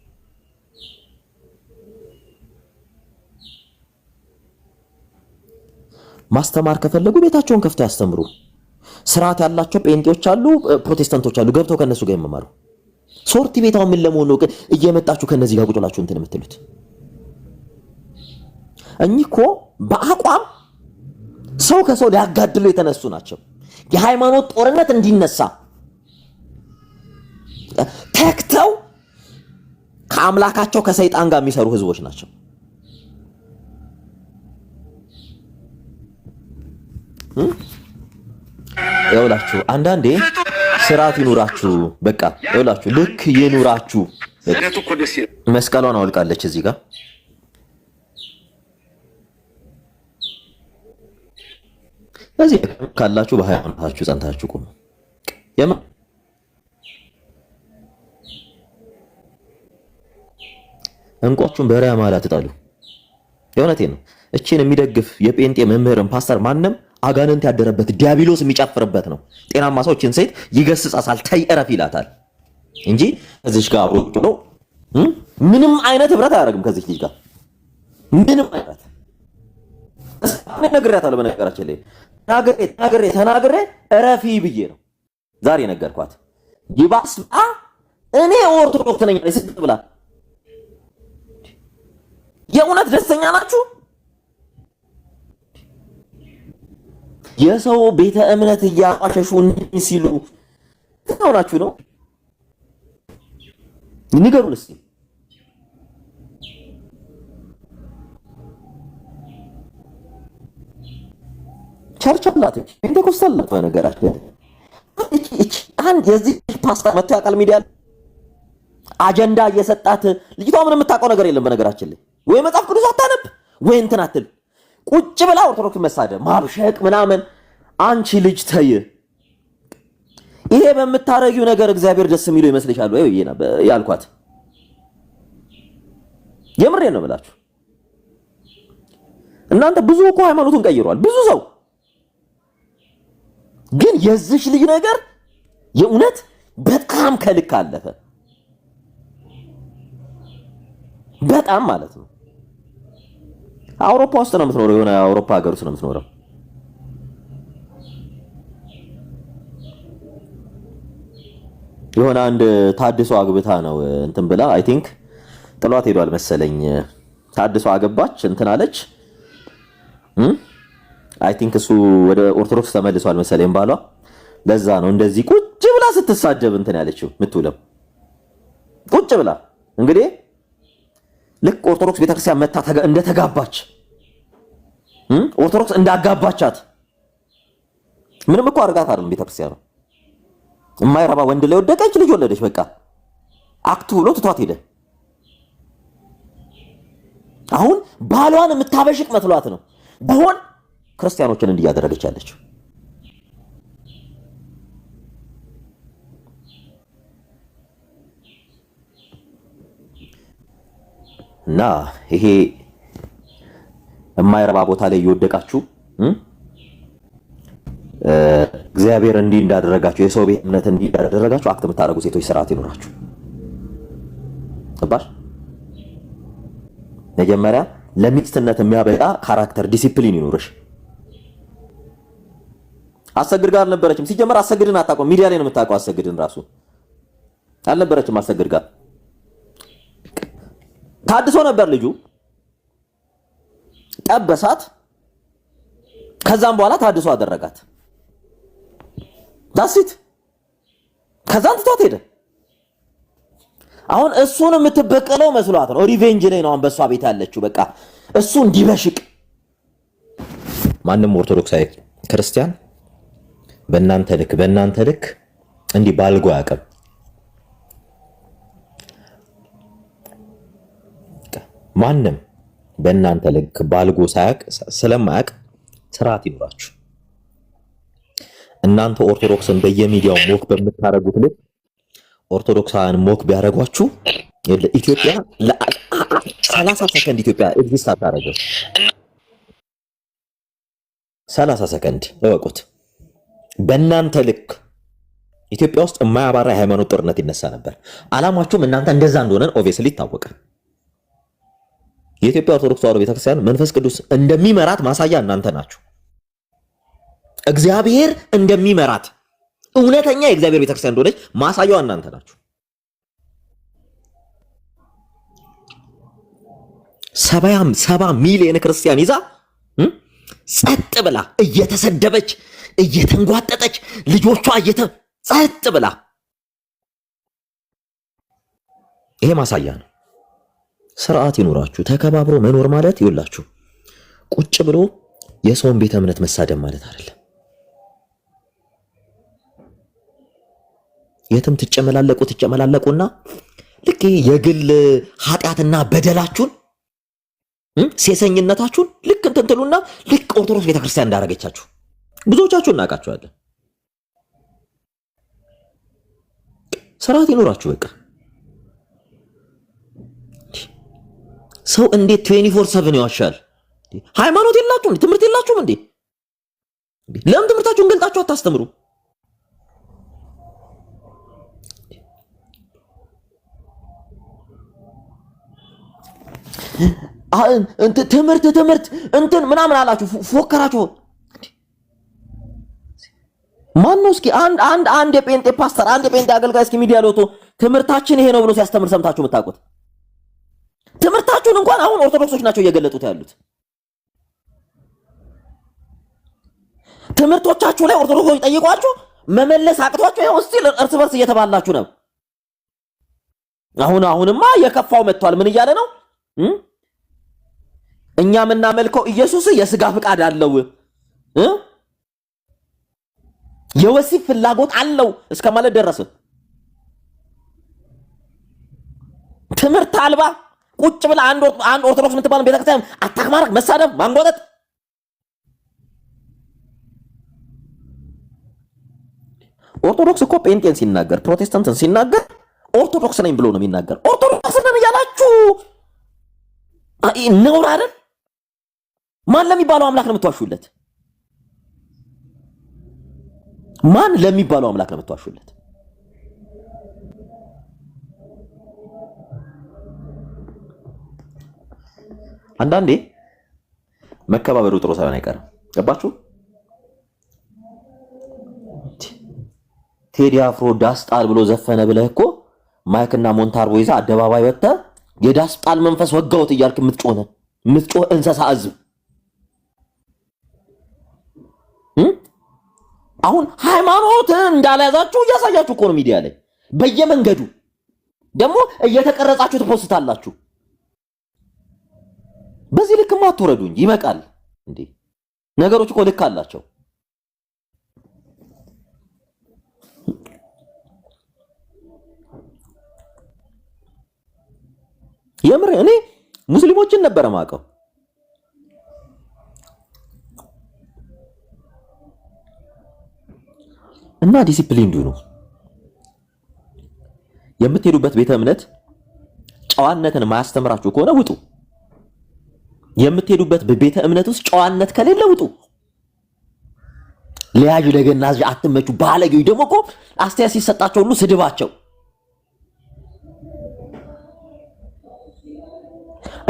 ማስተማር ከፈለጉ ቤታቸውን ከፍተው ያስተምሩ። ስርዓት ያላቸው ጴንጤዎች አሉ፣ ፕሮቴስታንቶች አሉ፣ ገብተው ከነሱ ጋር ይማማሩ። ሶርቲ ቤታው ምን ለመሆኑ ግን እየመጣችሁ ከነዚህ ጋር ቁጭላችሁ እንትን የምትሉት? እኚህ እኮ በአቋም ሰው ከሰው ሊያጋድሉ የተነሱ ናቸው። የሃይማኖት ጦርነት እንዲነሳ ተክተው ከአምላካቸው ከሰይጣን ጋር የሚሰሩ ህዝቦች ናቸው። ይኸውላችሁ አንዳንዴ ስርዓት ይኑራችሁ። በቃ ይኸውላችሁ ልክ ይኑራችሁ። መስቀሏን አውልቃለች እዚህ ጋር እዚህ ካላችሁ በሃይማኖታችሁ ጸንታችሁ ቁሙ። እንቋችሁን በሪያ ማለት ጣሉ። የእውነቴን ነው። እቺን የሚደግፍ የጴንጤ መምህርን ፓስተር ማንም አጋንንት ያደረበት ዲያብሎስ የሚጨፍርበት ነው። ጤናማ ሰው እቺን ሴት ይገስጻታል፣ ተይ እረፍ ይላታል እንጂ እዚሽ ጋር አብሮ ጥሎ ምንም አይነት ህብረት አያደርግም ከዚህ ልጅ ጋር ምንም አይነት ነግሬያታለሁ። በነገራችን ላይ ተናግሬ እረፊ ብዬ ነው ዛሬ ነገርኳት። ይባስ እኔ ኦርቶዶክስ ነኝ ስትል ብላ የእውነት ደስተኛ ናችሁ? የሰው ቤተ እምነት እያቋሸሹ ሲሉ ታውናችሁ ነው? ንገሩን እስቲ። ቸርች አላት ፔንቴኮስታል ናት። በነገራችን እቺ አንድ የዚህ ፓስተር መጥቶ ያውቃል ሚዲያ አጀንዳ እየሰጣት ልጅቷ ምንም የምታውቀው ነገር የለም። በነገራችን ላይ ወይ መጽሐፍ ቅዱስ አታነብ ወይ እንትን አትል ቁጭ ብላ ኦርቶዶክስ መሳደብ ማብሸቅ ምናምን። አንቺ ልጅ ተይ፣ ይሄ በምታረጊው ነገር እግዚአብሔር ደስ የሚለው ይመስልሻል ወይ ያልኳት። የምሬን ነው ብላችሁ እናንተ ብዙ እኮ ሃይማኖቱን ቀይሯል ብዙ ሰው። ግን የዚች ልጅ ነገር የእውነት በጣም ከልክ አለፈ። በጣም ማለት ነው። አውሮፓ ውስጥ ነው የምትኖረው፣ የሆነ አውሮፓ ሀገር ውስጥ ነው የምትኖረው። የሆነ አንድ ታድሶ አግብታ ነው እንትን ብላ አይ ቲንክ ጥሏት ሄዷል መሰለኝ። ታድሶ አገባች እንትን አለች። አይ ቲንክ እሱ ወደ ኦርቶዶክስ ተመልሷል መሰለኝ ባሏ። ለዛ ነው እንደዚህ ቁጭ ብላ ስትሳደብ እንትን ያለችው የምትውለው ቁጭ ብላ እንግዲህ ልክ ኦርቶዶክስ ቤተክርስቲያን መታ እንደተጋባች ኦርቶዶክስ እንዳጋባቻት ምንም እኮ አርጋት አይደለም ቤተክርስቲያኑ። የማይረባ ወንድ ላይ ወደቀች፣ ልጅ ወለደች። በቃ አክቱ ብሎ ትቷት ሄደ። አሁን ባሏን የምታበሽቅ መስሏት ነው በሆን ክርስቲያኖችን እንዲያደረገች ያለችው። እና ይሄ የማይረባ ቦታ ላይ እየወደቃችሁ እግዚአብሔር እንዲህ እንዳደረጋችሁ የሰው ቤት እምነት እንዲህ እንዳደረጋችሁ አክት የምታደርጉ ሴቶች ስርዓት ይኖራችሁ። ገባሽ? መጀመሪያ ለሚስትነት የሚያበቃ ካራክተር ዲሲፕሊን ይኖርሽ። አሰግድ ጋር አልነበረችም ሲጀመር። አሰግድን አታውቀውም። ሚዲያ ላይ ነው የምታውቀው። አሰግድን ራሱ አልነበረችም። አሰግድ ጋር ታድሶ ነበር ልጁ፣ ጠበሳት። ከዛም በኋላ ታድሶ አደረጋት። ዳሲት ከዛም ትቷት ሄደ። አሁን እሱን የምትበቀለው መስሏት ነው። ሪቬንጅ ላይ ነው አሁን በሷ ቤት ያለችው። በቃ እሱ እንዲበሽቅ። ማንም ኦርቶዶክሳዊ ክርስቲያን በእናንተ ልክ እንዲህ ባልጎ ያቀም ማንም በእናንተ ልክ ባልጎ ሳያቅ ስለማያቅ ስርዓት ይኖራችሁ። እናንተ ኦርቶዶክስን በየሚዲያው ሞክ በምታረጉት ልክ ኦርቶዶክሳውያን ሞክ ቢያረጓችሁ ኢትዮጵያ ለ30 ሰከንድ ኢትዮጵያ ኤግዚስት አታረገም። 30 ሰከንድ እወቁት። በእናንተ ልክ ኢትዮጵያ ውስጥ የማያባራ የሃይማኖት ጦርነት ይነሳ ነበር። አላማችሁም እናንተ እንደዛ እንደሆነ ኦብቪየስሊ ይታወቃል። የኢትዮጵያ ኦርቶዶክስ ተዋሕዶ ቤተክርስቲያን መንፈስ ቅዱስ እንደሚመራት ማሳያ እናንተ ናችሁ። እግዚአብሔር እንደሚመራት እውነተኛ የእግዚአብሔር ቤተክርስቲያን እንደሆነች ማሳያው እናንተ ናችሁ። 70 ሚሊዮን ክርስቲያን ይዛ ጸጥ ብላ እየተሰደበች እየተንጓጠጠች ልጆቿ ጸጥ ብላ፣ ይሄ ማሳያ ነው። ስርዓት ይኖራችሁ። ተከባብሮ መኖር ማለት ይውላችሁ ቁጭ ብሎ የሰውን ቤተ እምነት መሳደብ ማለት አይደለም። የትም ትጨመላለቁና ልክ የግል ኃጢአትና በደላችሁን ሴሰኝነታችሁን ልክ እንትሉና ልክ ኦርቶዶክስ ቤተክርስቲያን እንዳረገቻችሁ ብዙዎቻችሁ እናውቃችኋለን። ስርዓት ይኖራችሁ። በቃ ሰው እንዴት 24/7 ይዋሻል? ሃይማኖት የላችሁም? ትምህርት የላችሁም እንዴ? ለምን ትምህርታችሁን ገልጣችሁ አታስተምሩ? ትምህርት እንትን ምናምን አላችሁ ፎከራችሁ። ማን ነው እስኪ አንድ የጴንጤ ፓስተር አንድ የጴንጤ አገልጋይ እስኪ ሚዲያ ለወጥቶ ትምህርታችን ይሄ ነው ብሎ ሲያስተምር ሰምታችሁ የምታውቁት? ትምህርታችሁን እንኳን አሁን ኦርቶዶክሶች ናቸው እየገለጡት ያሉት። ትምህርቶቻችሁ ላይ ኦርቶዶክሶች ጠይቋችሁ መመለስ አቅቷችሁ ይኸው እስቲል እርስ በርስ እየተባላችሁ ነው። አሁንማ የከፋው መጥቷል። ምን እያለ ነው? እኛ የምናመልከው ኢየሱስ የሥጋ ፍቃድ አለው የወሲብ ፍላጎት አለው እስከ ማለት ደረሰ። ትምህርት አልባ ቁጭ ብላ አንድ ኦርቶዶክስ የምትባል ቤተክርስቲያን አታክ ማድረግ፣ መሳደብ፣ ማንጓጠጥ። ኦርቶዶክስ እኮ ጴንጤን ሲናገር ፕሮቴስታንትን ሲናገር ኦርቶዶክስ ነኝ ብሎ ነው የሚናገር። ኦርቶዶክስ ነን እያላችሁ ነውር አይደል? ማን ለሚባለው አምላክ ነው የምትዋሹለት? ማን ለሚባለው አምላክ ነው የምትዋሹለት? አንዳንዴ መከባበሩ ጥሩ ሳይሆን አይቀርም። ገባችሁ? ቴዲ አፍሮ ዳስ ጣል ብሎ ዘፈነ ብለህ እኮ ማይክና ሞንታርቦ ይዛ አደባባይ ወጥተህ የዳስ ጣል መንፈስ ወጋውት እያልክ የምትጮህ እንስሳ ህዝብ። አሁን ሃይማኖት እንዳልያዛችሁ እያሳያችሁ እኮ ነው ሚዲያ ላይ በየመንገዱ ደግሞ እየተቀረጻችሁ ትፖስታላችሁ። በዚህ ልክማ አትወረዱኝ፣ ይበቃል እንዴ! ነገሮች እኮ ልክ አላቸው። የምር እኔ ሙስሊሞችን ነበር ማቀው እና ዲሲፕሊን ዱኑ የምትሄዱበት ቤተ እምነት ጨዋነትን ማያስተምራችሁ ከሆነ ውጡ። የምትሄዱበት ቤተ እምነት ውስጥ ጨዋነት ከሌለ ውጡ። ለያጅ ለገናዝ አትመቹ። ባለጌው ደግሞ እኮ አስተያየት ሲሰጣቸው ሁሉ ስድባቸው።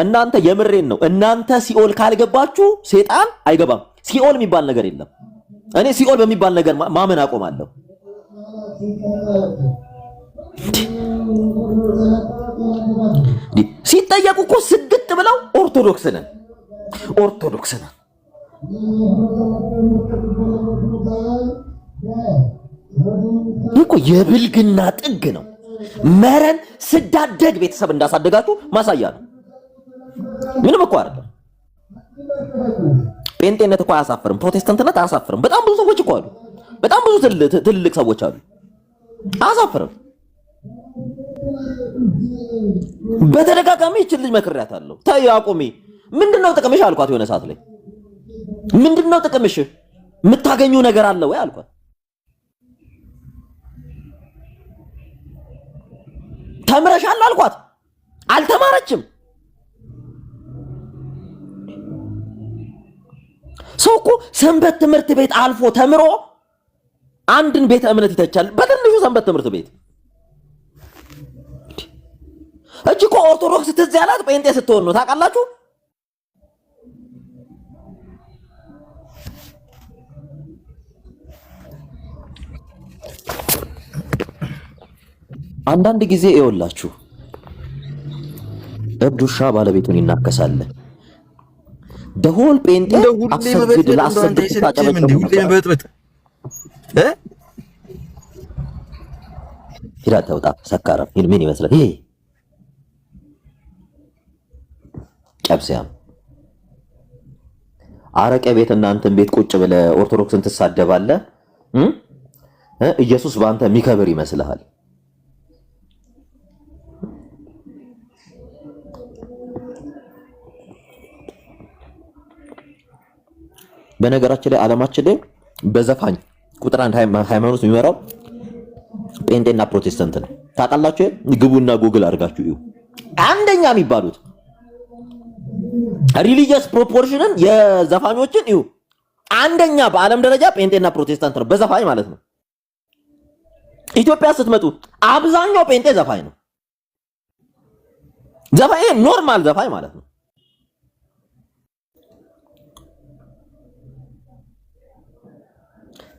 እናንተ የምሬን ነው። እናንተ ሲኦል ካልገባችሁ ሴጣን አይገባም። ሲኦል የሚባል ነገር የለም። እኔ ሲኦል በሚባል ነገር ማመን አቆማለሁ። ሲጠየቁ እኮ ስግጥ ብለው ኦርቶዶክስ ነን እኮ የብልግና ጥግ ነው። መረን ስዳደግ ቤተሰብ እንዳሳደጋችሁ ማሳያ ነው። ምንም እኮ አይደለም። ጴንጤነት እኮ አያሳፍርም። ፕሮቴስታንትነት አያሳፍርም። በጣም ብዙ ሰዎች እኮ አሉ። በጣም ብዙ ትልቅ ሰዎች አሉ። አያሳፍርም። በተደጋጋሚ ይችል ልጅ መክሬያታለሁ። ተይ አቁሚ። ምንድነው ጥቅምሽ አልኳት። የሆነ ሰዓት ላይ ምንድነው ጥቅምሽ? የምታገኙ ነገር አለ ወይ አልኳት። ተምረሻል አልኳት። አልተማረችም። ሰው እኮ ሰንበት ትምህርት ቤት አልፎ ተምሮ አንድን ቤተ እምነት ይተቻል። በትንሹ ሰንበት ትምህርት ቤት እጅ እኮ ኦርቶዶክስ ትዝ ያላት ጴንጤ ስትሆን ነው። ታውቃላችሁ? አንዳንድ ጊዜ ይኸውላችሁ እብድ ውሻ ባለቤቱን ይናከሳል። ደሆል ጴንጤ አሰግድ ለአሰግድ ታጨበጭበጥ ሂዳ ተውጣ ሰካራም ምን ይመስላል ይሄ ጨብሲያም አረቄ ቤት እናንተን ቤት ቁጭ ብለ ኦርቶዶክስን ትሳደባለህ። ኢየሱስ በአንተ የሚከብር ይመስልሃል? በነገራችን ላይ ዓለማችን ላይ በዘፋኝ ቁጥር አንድ ሃይማኖት የሚመራው ጴንጤና ፕሮቴስታንት ነው። ታውቃላችሁ? ግቡና ጉግል አድርጋችሁ እዩ። አንደኛ የሚባሉት ሪሊጂየስ ፕሮፖርሽንን የዘፋኞችን እዩ። አንደኛ በዓለም ደረጃ ጴንጤና ፕሮቴስታንት ነው፣ በዘፋኝ ማለት ነው። ኢትዮጵያ ስትመጡ አብዛኛው ጴንጤ ዘፋኝ ነው። ዘፋኝ ኖርማል ዘፋኝ ማለት ነው።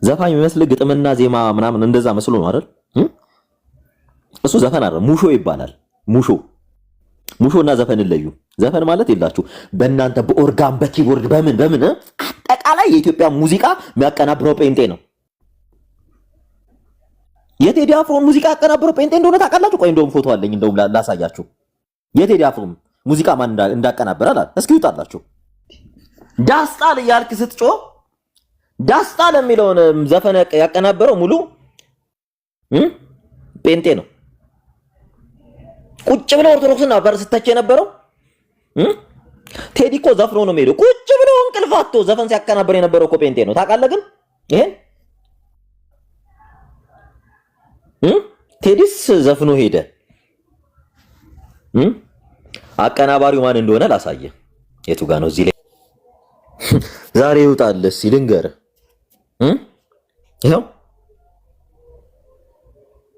ዘፋኝ የሚመስል ግጥምና ዜማ ምናምን እንደዛ መስሎ ነው አይደል? እሱ ዘፈን አይደል፣ ሙሾ ይባላል። ሙሾና ዘፈን ለዩ። ዘፈን ማለት ይላችሁ በእናንተ በኦርጋን በኪቦርድ በምን አጠቃላይ የኢትዮጵያ ሙዚቃ የሚያቀናብረው ጴንጤ ነው። የቴዲ አፍሮን ሙዚቃ ያቀናብረው ጴንጤ እንደሆነ ታውቃላችሁ? ቆይ እንደውም ፎቶ አለኝ፣ እንደውም ላሳያችሁ። የቴዲ አፍሮን ሙዚቃ ማን እንዳቀናበረ አላ እስኪ ይውጣላችሁ። ዳስጣል እያልክ ስትጮህ ዳስጣል የሚለውን ዘፈን ያቀናበረው ሙሉ ጴንጤ ነው። ቁጭ ብሎ ኦርቶዶክስና በር ስተች የነበረው ቴዲ እኮ ዘፍኖ ነው የሚሄደው። ቁጭ ብሎ እንቅልፋቶ ዘፈን ሲያቀናበር የነበረው እኮ ጴንጤ ነው። ታውቃለህ? ግን ይሄን ቴዲስ ዘፍኖ ሄደ። አቀናባሪው ማን እንደሆነ ላሳየ። የቱ ጋር ነው? እዚህ ላይ ዛሬ ይውጣል ሲል ልንገርህ። ይሄው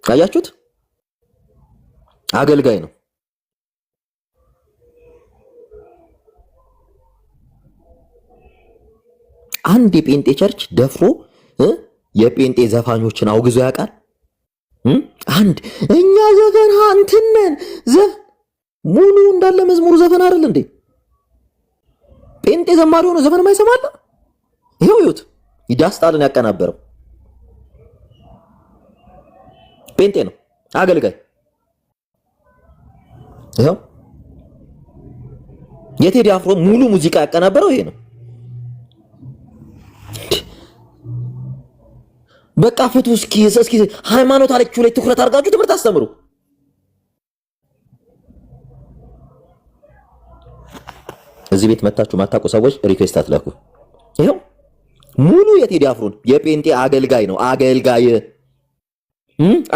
አያችሁት? አገልጋይ ነው። አንድ የጴንጤ ቸርች ደፍሮ የጴንጤ ዘፋኞችን አውግዞ ያውቃል? አንድ እኛ ዘፈን አንተነን ሙሉ እንዳለ መዝሙሩ ዘፈን አይደል እንዴ? ጴንጤ ዘማሪ ሆኖ ዘፈን ማይሰማል? ይሄው ይሁት ይዳስጣልን ያቀናበረው ጴንጤ ነው፣ አገልጋይ። ይሄው የቴዲ አፍሮ ሙሉ ሙዚቃ ያቀናበረው ይሄ ነው። በቃ ፍቱ። እስኪ ሃይማኖት አለችው ላይ ትኩረት አድርጋችሁ ትምህርት አስተምሩ። እዚህ ቤት መታችሁ ማታውቁ ሰዎች ሪኩዌስት አትላኩ። ይሄው ሙሉ የቴዲ አፍሮን የጴንጤ አገልጋይ ነው።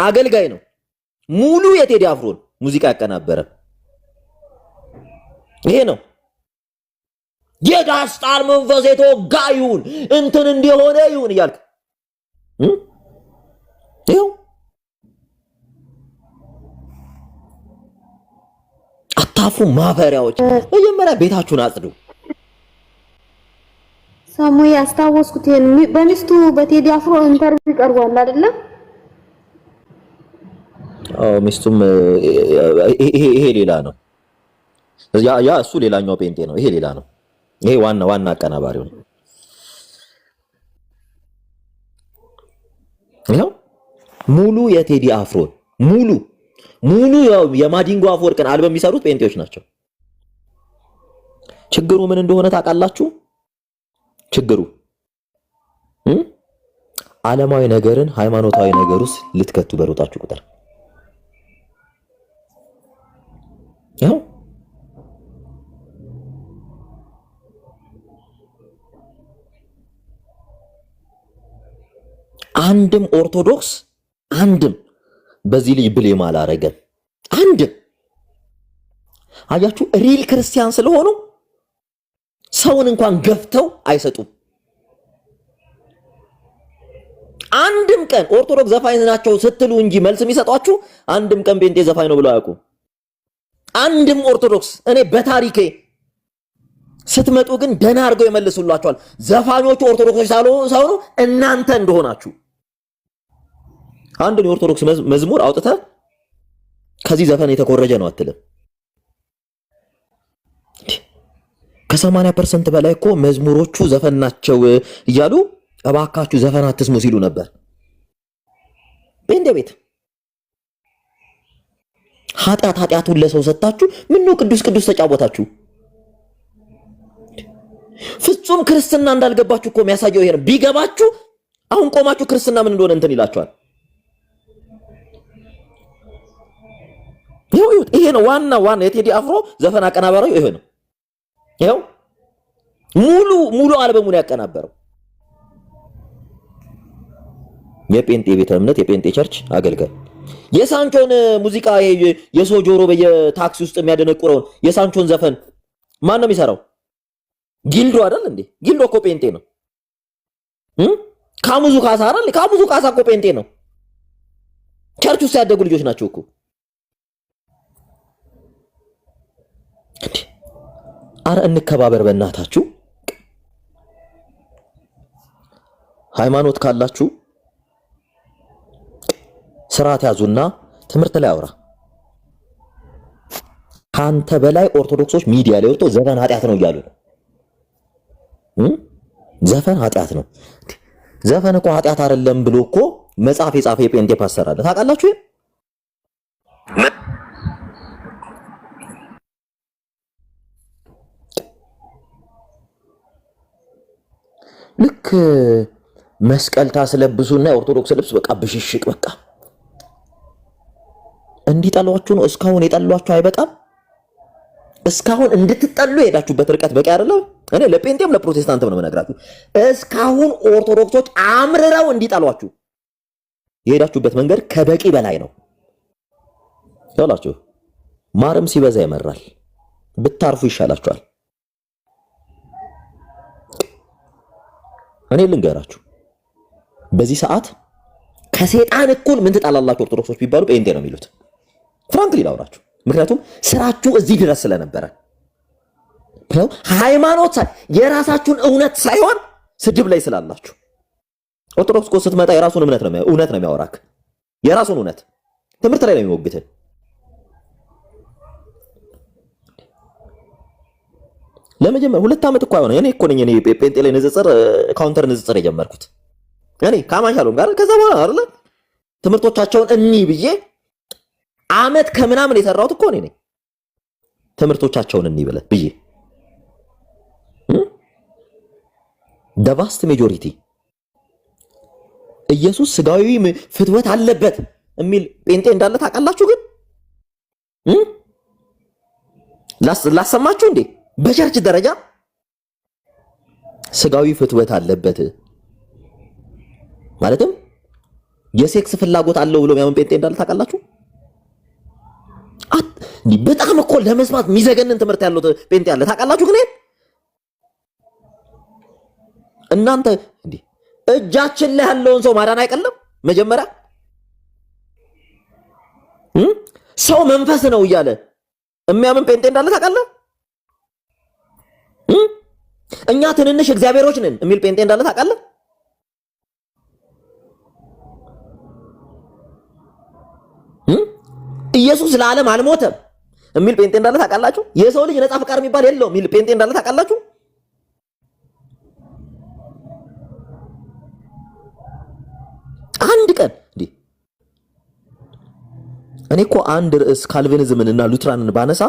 አገልጋይ ነው። ሙሉ የቴዲ አፍሮን ሙዚቃ ያቀናበረ ይሄ ነው። የዳስጣል መንፈስ የተወጋ ይሁን እንትን እንዲሆነ ይሁን እያልክ ይኸው አታፍሩ ማፈሪያዎች። መጀመሪያ ቤታችሁን አጽዱ። ሰሙ ያስታወስኩት በሚስቱ በቴዲ አፍሮ ኢንተርቪው ቀርቧል አይደለ? አዎ ሚስቱም ይሄ ሌላ ነው። ያ እሱ ሌላኛው ጴንጤ ነው። ይሄ ሌላ ነው። ይሄ ዋና አቀናባሪው ነው። ይሄው ሙሉ የቴዲ አፍሮን ሙሉ የማዲንጎ አፈወርቅን አልበም የሚሰሩት ጴንጤዎች ናቸው። ችግሩ ምን እንደሆነ ታውቃላችሁ? ችግሩ ዓለማዊ ነገርን ሃይማኖታዊ ነገር ውስጥ ልትከቱ በሮጣችሁ ቁጥር ያው አንድም ኦርቶዶክስ አንድም በዚህ ልጅ ብሌም አላረገም። አንድም አያችሁ፣ ሪል ክርስቲያን ስለሆኑ ሰውን እንኳን ገፍተው አይሰጡም። አንድም ቀን ኦርቶዶክስ ዘፋኝ ናቸው ስትሉ እንጂ መልስ የሚሰጧችሁ አንድም ቀን ጴንጤ ዘፋኝ ነው ብለው አያውቁም። አንድም ኦርቶዶክስ እኔ በታሪኬ ስትመጡ ግን ደህና አድርገው ይመልሱላችኋል። ዘፋኞቹ ኦርቶዶክሶች ሳይሆኑ እናንተ እንደሆናችሁ። አንድ የኦርቶዶክስ መዝሙር አውጥተህ ከዚህ ዘፈን የተኮረጀ ነው አትልም። ከ80% በላይ እኮ መዝሙሮቹ ዘፈን ናቸው እያሉ እባካችሁ ዘፈን አትስሙ ሲሉ ነበር። ቤት ኃጢአቱን ለሰው ሰጣችሁ። ምን ነው ቅዱስ ተጫወታችሁ? ፍጹም ክርስትና እንዳልገባችሁ እኮ የሚያሳየው ይሄ ነው። ቢገባችሁ አሁን ቆማችሁ ክርስትና ምን እንደሆነ እንትን ይላችኋል። ይሄ ነው ዋና የቴዲ አፍሮ ዘፈን አቀናባሪው ይሄ ነው። ይሄው ሙሉ አልበሙን ያቀናበረው የጴንጤ ቤተ እምነት የጴንጤ ቸርች አገልጋይ። የሳንቾን ሙዚቃ የሰው ጆሮ በየታክሲ ውስጥ የሚያደነቁረውን የሳንቾን ዘፈን ማን ነው የሚሰራው? ጊልዶ አይደል እንዴ? ጊልዶ እኮ ጴንጤ ነው። ካሙዙ ካሳ አይደል? ካሙዙ ካሳ እኮ ጴንጤ ነው። ቸርች ውስጥ ያደጉ ልጆች ናቸው እኮ። አረ እንከባበር በእናታችሁ። ሃይማኖት ካላችሁ ስርዓት ያዙና ትምህርት ላይ አውራ። ካንተ በላይ ኦርቶዶክሶች ሚዲያ ላይ ወጥተው ዘፈን ኃጢአት ነው እያሉ ነው። ዘፈን ኃጢአት ነው። ዘፈን እኮ ኃጢአት አይደለም ብሎ እኮ መጽሐፍ የጻፈ የጴንጤ ፓስተር አለ ታውቃላችሁ? ልክ መስቀል ታስለብሱና የኦርቶዶክስ ልብስ በቃ ብሽሽቅ በቃ እንዲጠሏችሁ ነው። እስካሁን የጠሏችሁ አይበቃም? እስካሁን እንድትጠሉ የሄዳችሁበት ርቀት በቂ አይደለም? እኔ ለጴንጤም ለፕሮቴስታንትም ነው የምነግራችሁ። እስካሁን ኦርቶዶክሶች አምርረው እንዲጠሏችሁ የሄዳችሁበት መንገድ ከበቂ በላይ ነው። ያላችሁ ማርም ሲበዛ ይመራል። ብታርፉ ይሻላችኋል። እኔ ልንገራችሁ በዚህ ሰዓት ከሰይጣን እኩል ምን ትጣላላችሁ ኦርቶዶክሶች ቢባሉ ጴንጤ ነው የሚሉት። ፍራንክሊ ላውራችሁ፣ ምክንያቱም ስራችሁ እዚህ ድረስ ስለነበረ ሃይማኖት የራሳችሁን እውነት ሳይሆን ስድብ ላይ ስላላችሁ። ኦርቶዶክስ እኮ ስትመጣ የራሱን እውነት ነው የሚያወራክ። የራሱን እውነት ትምህርት ላይ ነው የሚወግትን። ለመጀመር 2 ዓመት እኮ አይሆነ። እኔ እኮ ነኝ ጴንጤ ላይ ንጽጽር ካውንተር ንጽጽር የጀመርኩት እኔ ካማሻሎም ጋር። ከዛ በኋላ አይደለ ትምህርቶቻቸውን እኒ ብዬ ዓመት ከምናምን የሰራሁት እኮ እኔ ነኝ። ትምህርቶቻቸውን እኒ ብዬ the vast majority ኢየሱስ ስጋዊ ፍትወት አለበት የሚል ጴንጤ እንዳለ ታውቃላችሁ? ግን ላሰማችሁ እንዴ በቸርች ደረጃ ስጋዊ ፍትወት አለበት ማለትም የሴክስ ፍላጎት አለው ብሎ የሚያምን ጴንጤ እንዳለ ታውቃላችሁ? በጣም እኮ ለመስማት የሚዘገንን ትምህርት ያለው ጴንጤ አለ ታውቃላችሁ? ግን እናንተ እንዴ እጃችን ላይ ያለውን ሰው ማዳን አይቀልም? መጀመሪያ ሰው መንፈስ ነው እያለ የሚያምን ጴንጤ እንዳለ ታውቃለህ? እኛ ትንንሽ እግዚአብሔሮች ነን የሚል ጴንጤ እንዳለ ታውቃለህ? ኢየሱስ ለዓለም አልሞተም የሚል ጴንጤ እንዳለ ታውቃላችሁ? የሰው ልጅ ነፃ ፍቃድ የሚባል የለውም የሚል ጴንጤ እንዳለ ታውቃላችሁ? አንድ ቀን እንዴ እኔ እኮ አንድ ርዕስ ካልቪኒዝምንና ሉትራንን ባነሳ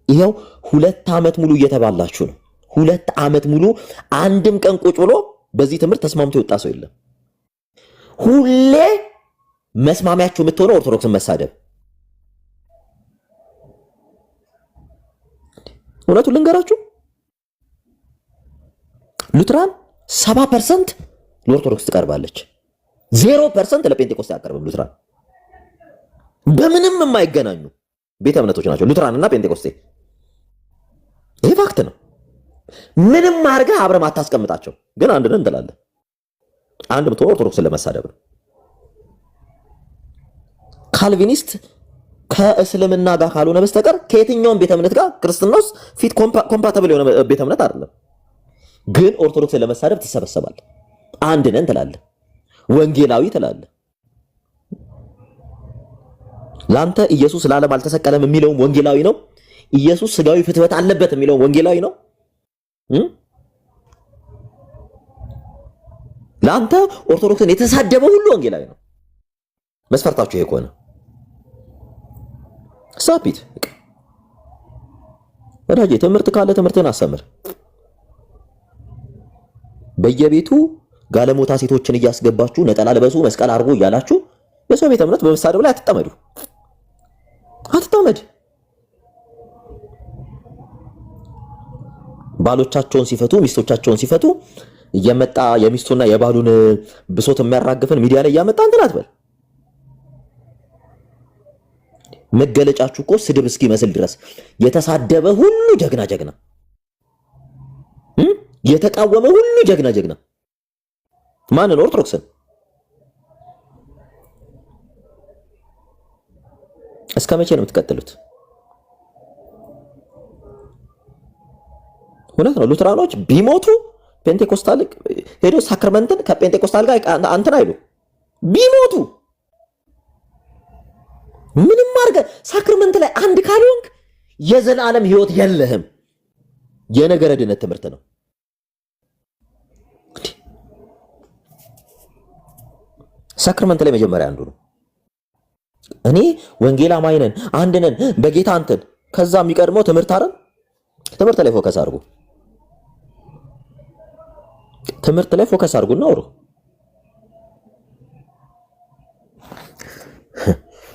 ይሄው 2 ዓመት ሙሉ እየተባላችሁ ነው። 2 ዓመት ሙሉ አንድም ቀን ቁጭ ብሎ በዚህ ትምህርት ተስማምቶ የወጣ ሰው የለም። ሁሌ መስማሚያችሁ የምትሆነው ኦርቶዶክስን መሳደብ። እውነቱን ልንገራችሁ ሉትራን 70% ለኦርቶዶክስ ትቀርባለች፣ 0% ለጴንጤቆስጤ አያቀርብም። ሉትራን በምንም የማይገናኙ ቤተ እምነቶች ናቸው ሉትራን እና ጴንጤቆስጤ። ይሄ ፋክት ነው። ምንም አድርገህ አብረህ አታስቀምጣቸው፣ ግን አንድ ነን ትላለህ። አንድ ብትሆን ኦርቶዶክስን ለመሳደብ ነው። ካልቪኒስት ከእስልምና ጋር ካልሆነ በስተቀር ከየትኛውም ቤተ እምነት ጋር ክርስትናውስ ፊት ኮምፓቲብል የሆነ ቤተ እምነት አይደለም። ግን ኦርቶዶክስን ለመሳደብ ትሰበሰባለህ። አንድ ነን ትላለህ፣ ወንጌላዊ ትላለህ። ላንተ ኢየሱስ ለዓለም አልተሰቀለም የሚለውም ወንጌላዊ ነው። ኢየሱስ ስጋዊ ፍትወት አለበት የሚለውም ወንጌላዊ ነው። ላንተ ኦርቶዶክስን የተሳደበ ሁሉ ወንጌላዊ ነው። መስፈርታችሁ ይሄ ከሆነ ሳፒት ወዳጄ፣ ትምህርት ካለ ትምህርትን አሰምር። በየቤቱ ጋለሞታ ሴቶችን እያስገባችሁ ነጠላ ልበሱ መስቀል አርጉ እያላችሁ የሰው ቤተ እምነት በመሳደብ ላይ አትጠመዱ። አትጣመድ። ባሎቻቸውን ሲፈቱ ሚስቶቻቸውን ሲፈቱ እየመጣ የሚስቱና የባሉን ብሶት የሚያራግፈን ሚዲያ ላይ እያመጣ እንትን አትበል። መገለጫችሁ እኮ ስድብ እስኪመስል ድረስ የተሳደበ ሁሉ ጀግና ጀግና፣ የተቃወመ ሁሉ ጀግና ጀግና። ማንን? ኦርቶዶክስን። እስከ መቼ ነው የምትቀጥሉት? እውነት ነው። ሉትራኖች ቢሞቱ ፔንቴኮስታል ሄዶ ሳክራመንትን ከፔንቴኮስታል ጋር አንተን አይሉ ቢሞቱ ምንም አድርገህ ሳክራመንት ላይ አንድ ካልሆንክ የዘላለም ህይወት የለህም። የነገረ ድነት ትምህርት ነው። ሳክራመንት ላይ መጀመሪያ አንዱ ነው። እኔ ወንጌል አማኝ ነን አንድ ነን በጌታ አንተን፣ ከዛ የሚቀድመው ትምህርት አይደል? ትምህርት ላይ ፎከስ አድርጉ። ትምህርት ላይ ፎከስ አድርጉና አውሩ።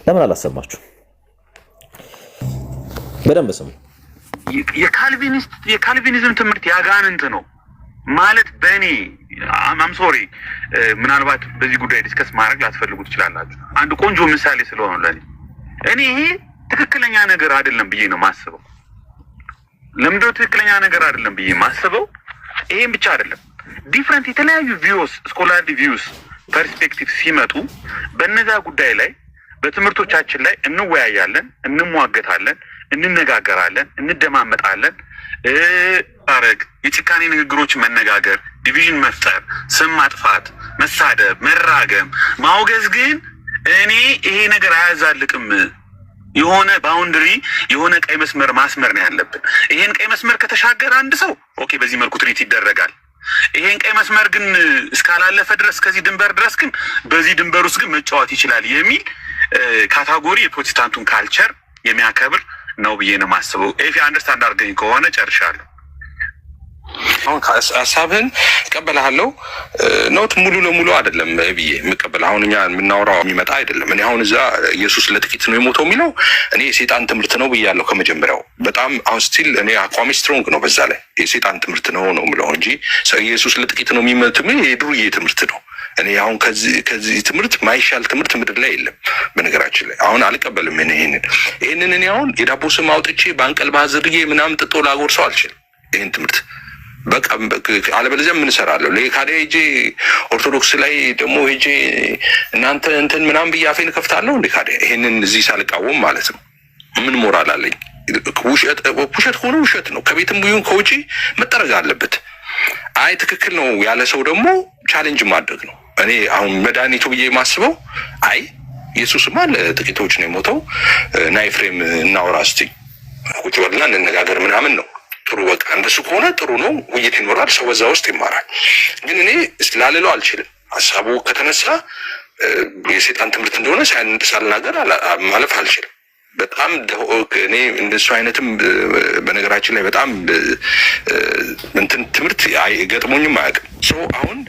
ለምን አላሰማችሁ? በደንብ ስሙ። የካልቪኒዝም ትምህርት ያጋንንት ነው ማለት በእኔ አም ሶሪ ምናልባት በዚህ ጉዳይ ዲስከስ ማድረግ ላትፈልጉ ትችላላችሁ። አንድ ቆንጆ ምሳሌ ስለሆነ ለኔ እኔ ይሄ ትክክለኛ ነገር አይደለም ብዬ ነው ማስበው። ለምንድነው ትክክለኛ ነገር አይደለም ብዬ ማስበው? ይሄን ብቻ አይደለም፣ ዲፍረንት የተለያዩ ቪውስ ስኮላርሊ ቪውስ ፐርስፔክቲቭ ሲመጡ በእነዛ ጉዳይ ላይ በትምህርቶቻችን ላይ እንወያያለን፣ እንሟገታለን፣ እንነጋገራለን፣ እንደማመጣለን። አረግ የጭካኔ ንግግሮች መነጋገር፣ ዲቪዥን መፍጠር፣ ስም ማጥፋት፣ መሳደብ፣ መራገም፣ ማውገዝ ግን እኔ ይሄ ነገር አያዛልቅም። የሆነ ባውንደሪ የሆነ ቀይ መስመር ማስመር ነው ያለብን። ይሄን ቀይ መስመር ከተሻገረ አንድ ሰው ኦኬ በዚህ መልኩ ትሪት ይደረጋል። ይሄን ቀይ መስመር ግን እስካላለፈ ድረስ ከዚህ ድንበር ድረስ ግን በዚህ ድንበር ውስጥ ግን መጫወት ይችላል የሚል ካታጎሪ የፕሮቴስታንቱን ካልቸር የሚያከብር ነው ብዬ ነው የማስበው። ኤፊ አንደርስታንድ አድርገኝ ከሆነ ጨርሻለሁ። አሁን ሀሳብህን እቀበልሃለሁ። ኖት ሙሉ ለሙሉ አይደለም ብዬ የምቀበል አሁን እኛ የምናወራው የሚመጣ አይደለም። እኔ አሁን እዛ ኢየሱስ ለጥቂት ነው የሞተው የሚለው እኔ የሴጣን ትምህርት ነው ብያለሁ ከመጀመሪያው። በጣም አሁን ስቲል እኔ አቋሚ ስትሮንግ ነው በዛ ላይ የሴጣን ትምህርት ነው የምለው እንጂ ኢየሱስ ለጥቂት ነው የሚመትም የዱርዬ ትምህርት ነው። እኔ አሁን ከዚህ ትምህርት ማይሻል ትምህርት ምድር ላይ የለም። በነገራችን ላይ አሁን አልቀበልም። ይሄንን እኔ አሁን የዳቦ ስም አውጥቼ በአንቀልባ አዝርጌ ምናምን ጥጦ ላጎርሰው አልችልም ይሄን ትምህርት። በቃ አለበለዚያ ምን እሰራለሁ? ለካዲያ ሄጄ ኦርቶዶክስ ላይ ደግሞ ሄጄ እናንተ እንትን ምናምን ብዬ አፌን እከፍታለሁ እንዴ? ካዲያ ይሄንን እዚህ ሳልቃወም ማለት ነው። ምን ሞራል አለኝ? ውሸት ሆነ ውሸት ነው። ከቤትም ይሁን ከውጪ መጠረግ አለበት። አይ ትክክል ነው ያለ ሰው ደግሞ ቻሌንጅ ማድረግ ነው። እኔ አሁን መድኃኒቱ ብዬ የማስበው አይ ኢየሱስማ ለጥቂቶች ነው የሞተው እና ኤፍሬም እናውራ እስቲ ቁጭ በልና እንነጋገር ምናምን ነው። ጥሩ በቃ እንደሱ ከሆነ ጥሩ ነው፣ ውይይት ይኖራል፣ ሰው በዛ ውስጥ ይማራል። ግን እኔ ስላልለው አልችልም። ሀሳቡ ከተነሳ የሴጣን ትምህርት እንደሆነ ሳልናገር ማለፍ አልችልም። በጣም እኔ እንደሱ አይነትም በነገራችን ላይ በጣም እንትን ትምህርት ገጥሞኝም አያውቅም። ሶ አሁን